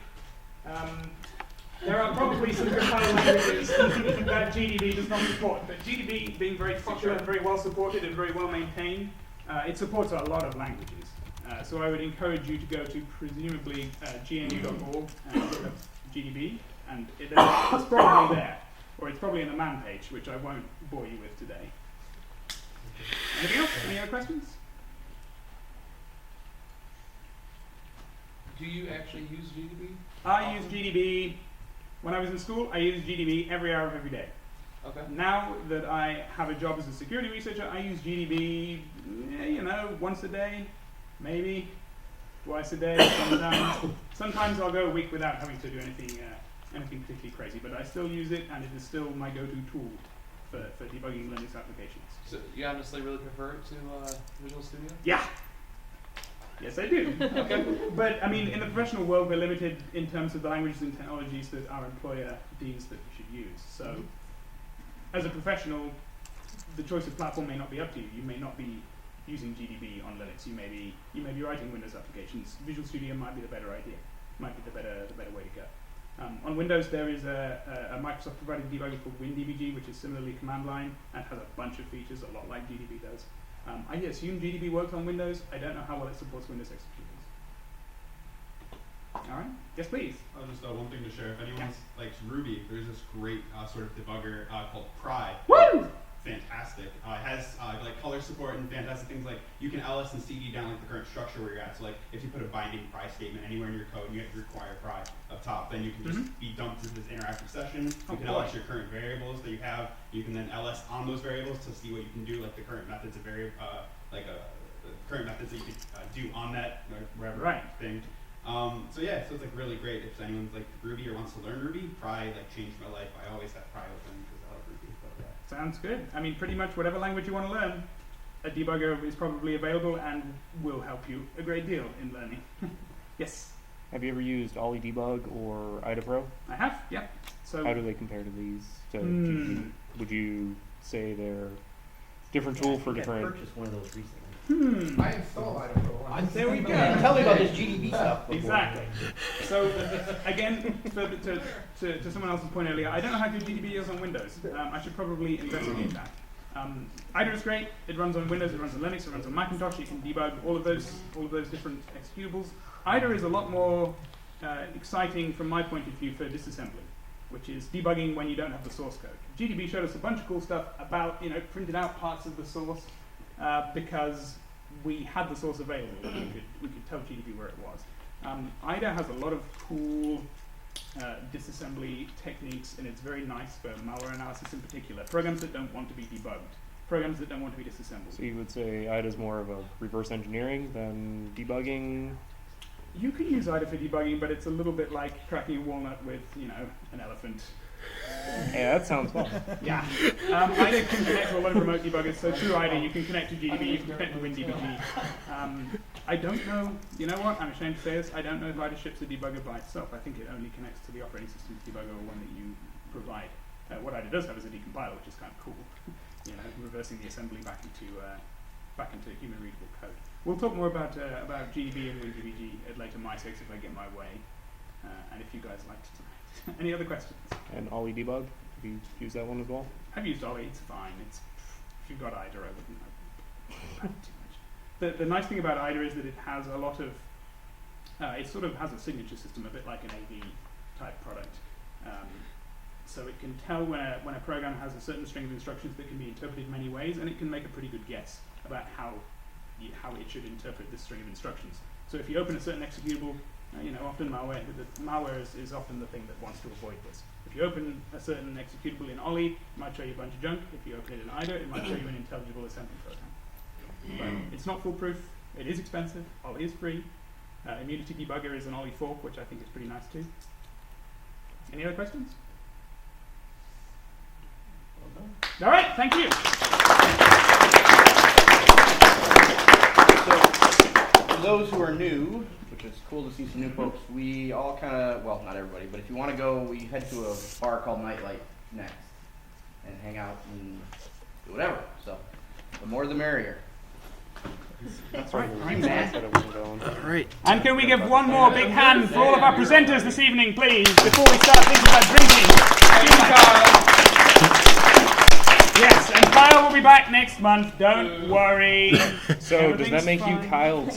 S1: There are probably some compiled languages that GDB does not support, but GDB, being very secure and very well supported and very well maintained, it supports a lot of languages. So I would encourage you to go to presumably gnu.org and look up GDB, and it's probably there, or it's probably in the man page, which I won't bore you with today. Anything else? Any other questions?
S6: Do you actually use GDB?
S1: I use GDB. When I was in school, I used GDB every hour of every day.
S6: Okay.
S1: Now that I have a job as a security researcher, I use GDB, once a day, maybe twice a day. Sometimes I'll go a week without having to do anything particularly crazy, but I still use it, and it is still my go-to tool for debugging Linux applications.
S6: So you honestly really prefer it to Visual Studio?
S1: Yeah. Yes, I do. Okay. But I mean, in the professional world, we're limited in terms of the languages and technologies that our employer deems that we should use. So, as a professional, the choice of platform may not be up to you. You may not be using GDB on Linux. You may be writing Windows applications. Visual Studio might be the better idea. Might be the better way to go. On Windows, there is a Microsoft-provided debugger called WinDBG, which is similarly command line and has a bunch of features, a lot like GDB does. I assume GDB works on Windows. I don't know how well it supports Windows executables. All right. Yes, please.
S17: Just one thing to share. If anyone likes Ruby, there's this great sort of debugger called Pry.
S1: Woo!
S17: fantastic. It has like color support and fantastic things like you can ls and cd down like the current structure where you're at. So like if you put a binding pry statement anywhere in your code and you have to require pry up top, then you can just be dumped into this interactive session. You can ls your current variables that you have. You can then ls on those variables to see what you can do, like the current methods of the current methods that you can do on that whatever thing. So yeah, so it's like really great if anyone's like Ruby or wants to learn Ruby. Pry like changed my life. I always have Pry open because I love Ruby. But, yeah.
S1: Sounds good. I mean, pretty much whatever language you want to learn, a debugger is probably available and will help you a great deal in learning. Yes?
S11: Have you ever used Ollie Debug or IdaPro?
S1: I have, yeah. So
S11: how do they compare to these? So would you say they're different tool for different?
S8: I purchased one of those recently.
S14: I installed IdaPro.
S1: There we go.
S8: Tell me about this GDB stuff before.
S1: Exactly. So again, to someone else's point earlier, I don't know how good GDB is on Windows. I should probably investigate that. IDA is great. It runs on Windows. It runs on Linux. It runs on Macintosh. You can debug all of those different executables. IDA is a lot more exciting from my point of view for disassembly, which is debugging when you don't have the source code. GDB showed us a bunch of cool stuff about printed out parts of the source. Because we had the source available, we could tell GDB where it was. IDA has a lot of cool disassembly techniques, and it's very nice for malware analysis in particular. Programs that don't want to be debugged, programs that don't want to be disassembled.
S11: So you would say IDA is more of a reverse engineering than debugging?
S1: You could use IDA for debugging, but it's a little bit like cracking a walnut with, an elephant.
S11: Yeah, that sounds fun.
S1: Yeah. IDA can connect to a lot of remote debuggers, so through IDA you can connect to GDB, you can connect to WinDBG. I don't know, you know what, I'm ashamed to say this, I don't know if IDA ships a debugger by itself. I think it only connects to the operating system's debugger or one that you provide. What IDA does have is a decompiler, which is kind of cool. Reversing the assembly back into human readable code. We'll talk more about GDB and WinDBG at later MySex if I get my way, and if you guys like to tonight. Any other questions?
S11: And Ollie Debug, have you used that one as well?
S1: I've used Ollie, it's fine. If you've got IDA, I wouldn't know too much. The nice thing about IDA is that it has a lot of, it sort of has a signature system, a bit like an AV type product. So it can tell when a program has a certain string of instructions that can be interpreted many ways, and it can make a pretty good guess about how it should interpret this string of instructions. So if you open a certain executable, often malware is often the thing that wants to avoid this. If you open a certain executable in Ollie, it might show you a bunch of junk. If you open it in IDA, it might show you an intelligible assembly program. But it's not foolproof. It is expensive. Ollie is free. Immunity Debugger is an Ollie fork, which I think is pretty nice too. Any other questions? All right, thank you.
S2: So, for those who are new, which is cool to see some new folks, we all kind of, well, not everybody, but if you want to go, we head to a bar called Nightlight next and hang out and do whatever. So, the more the merrier.
S1: That's right.
S11: All
S12: right.
S1: And can we give one more big hand for all of our presenters this evening, please, before we start thinking about drinking? Yes, and Kyle will be back next month. Don't worry.
S11: So does that make you Kyle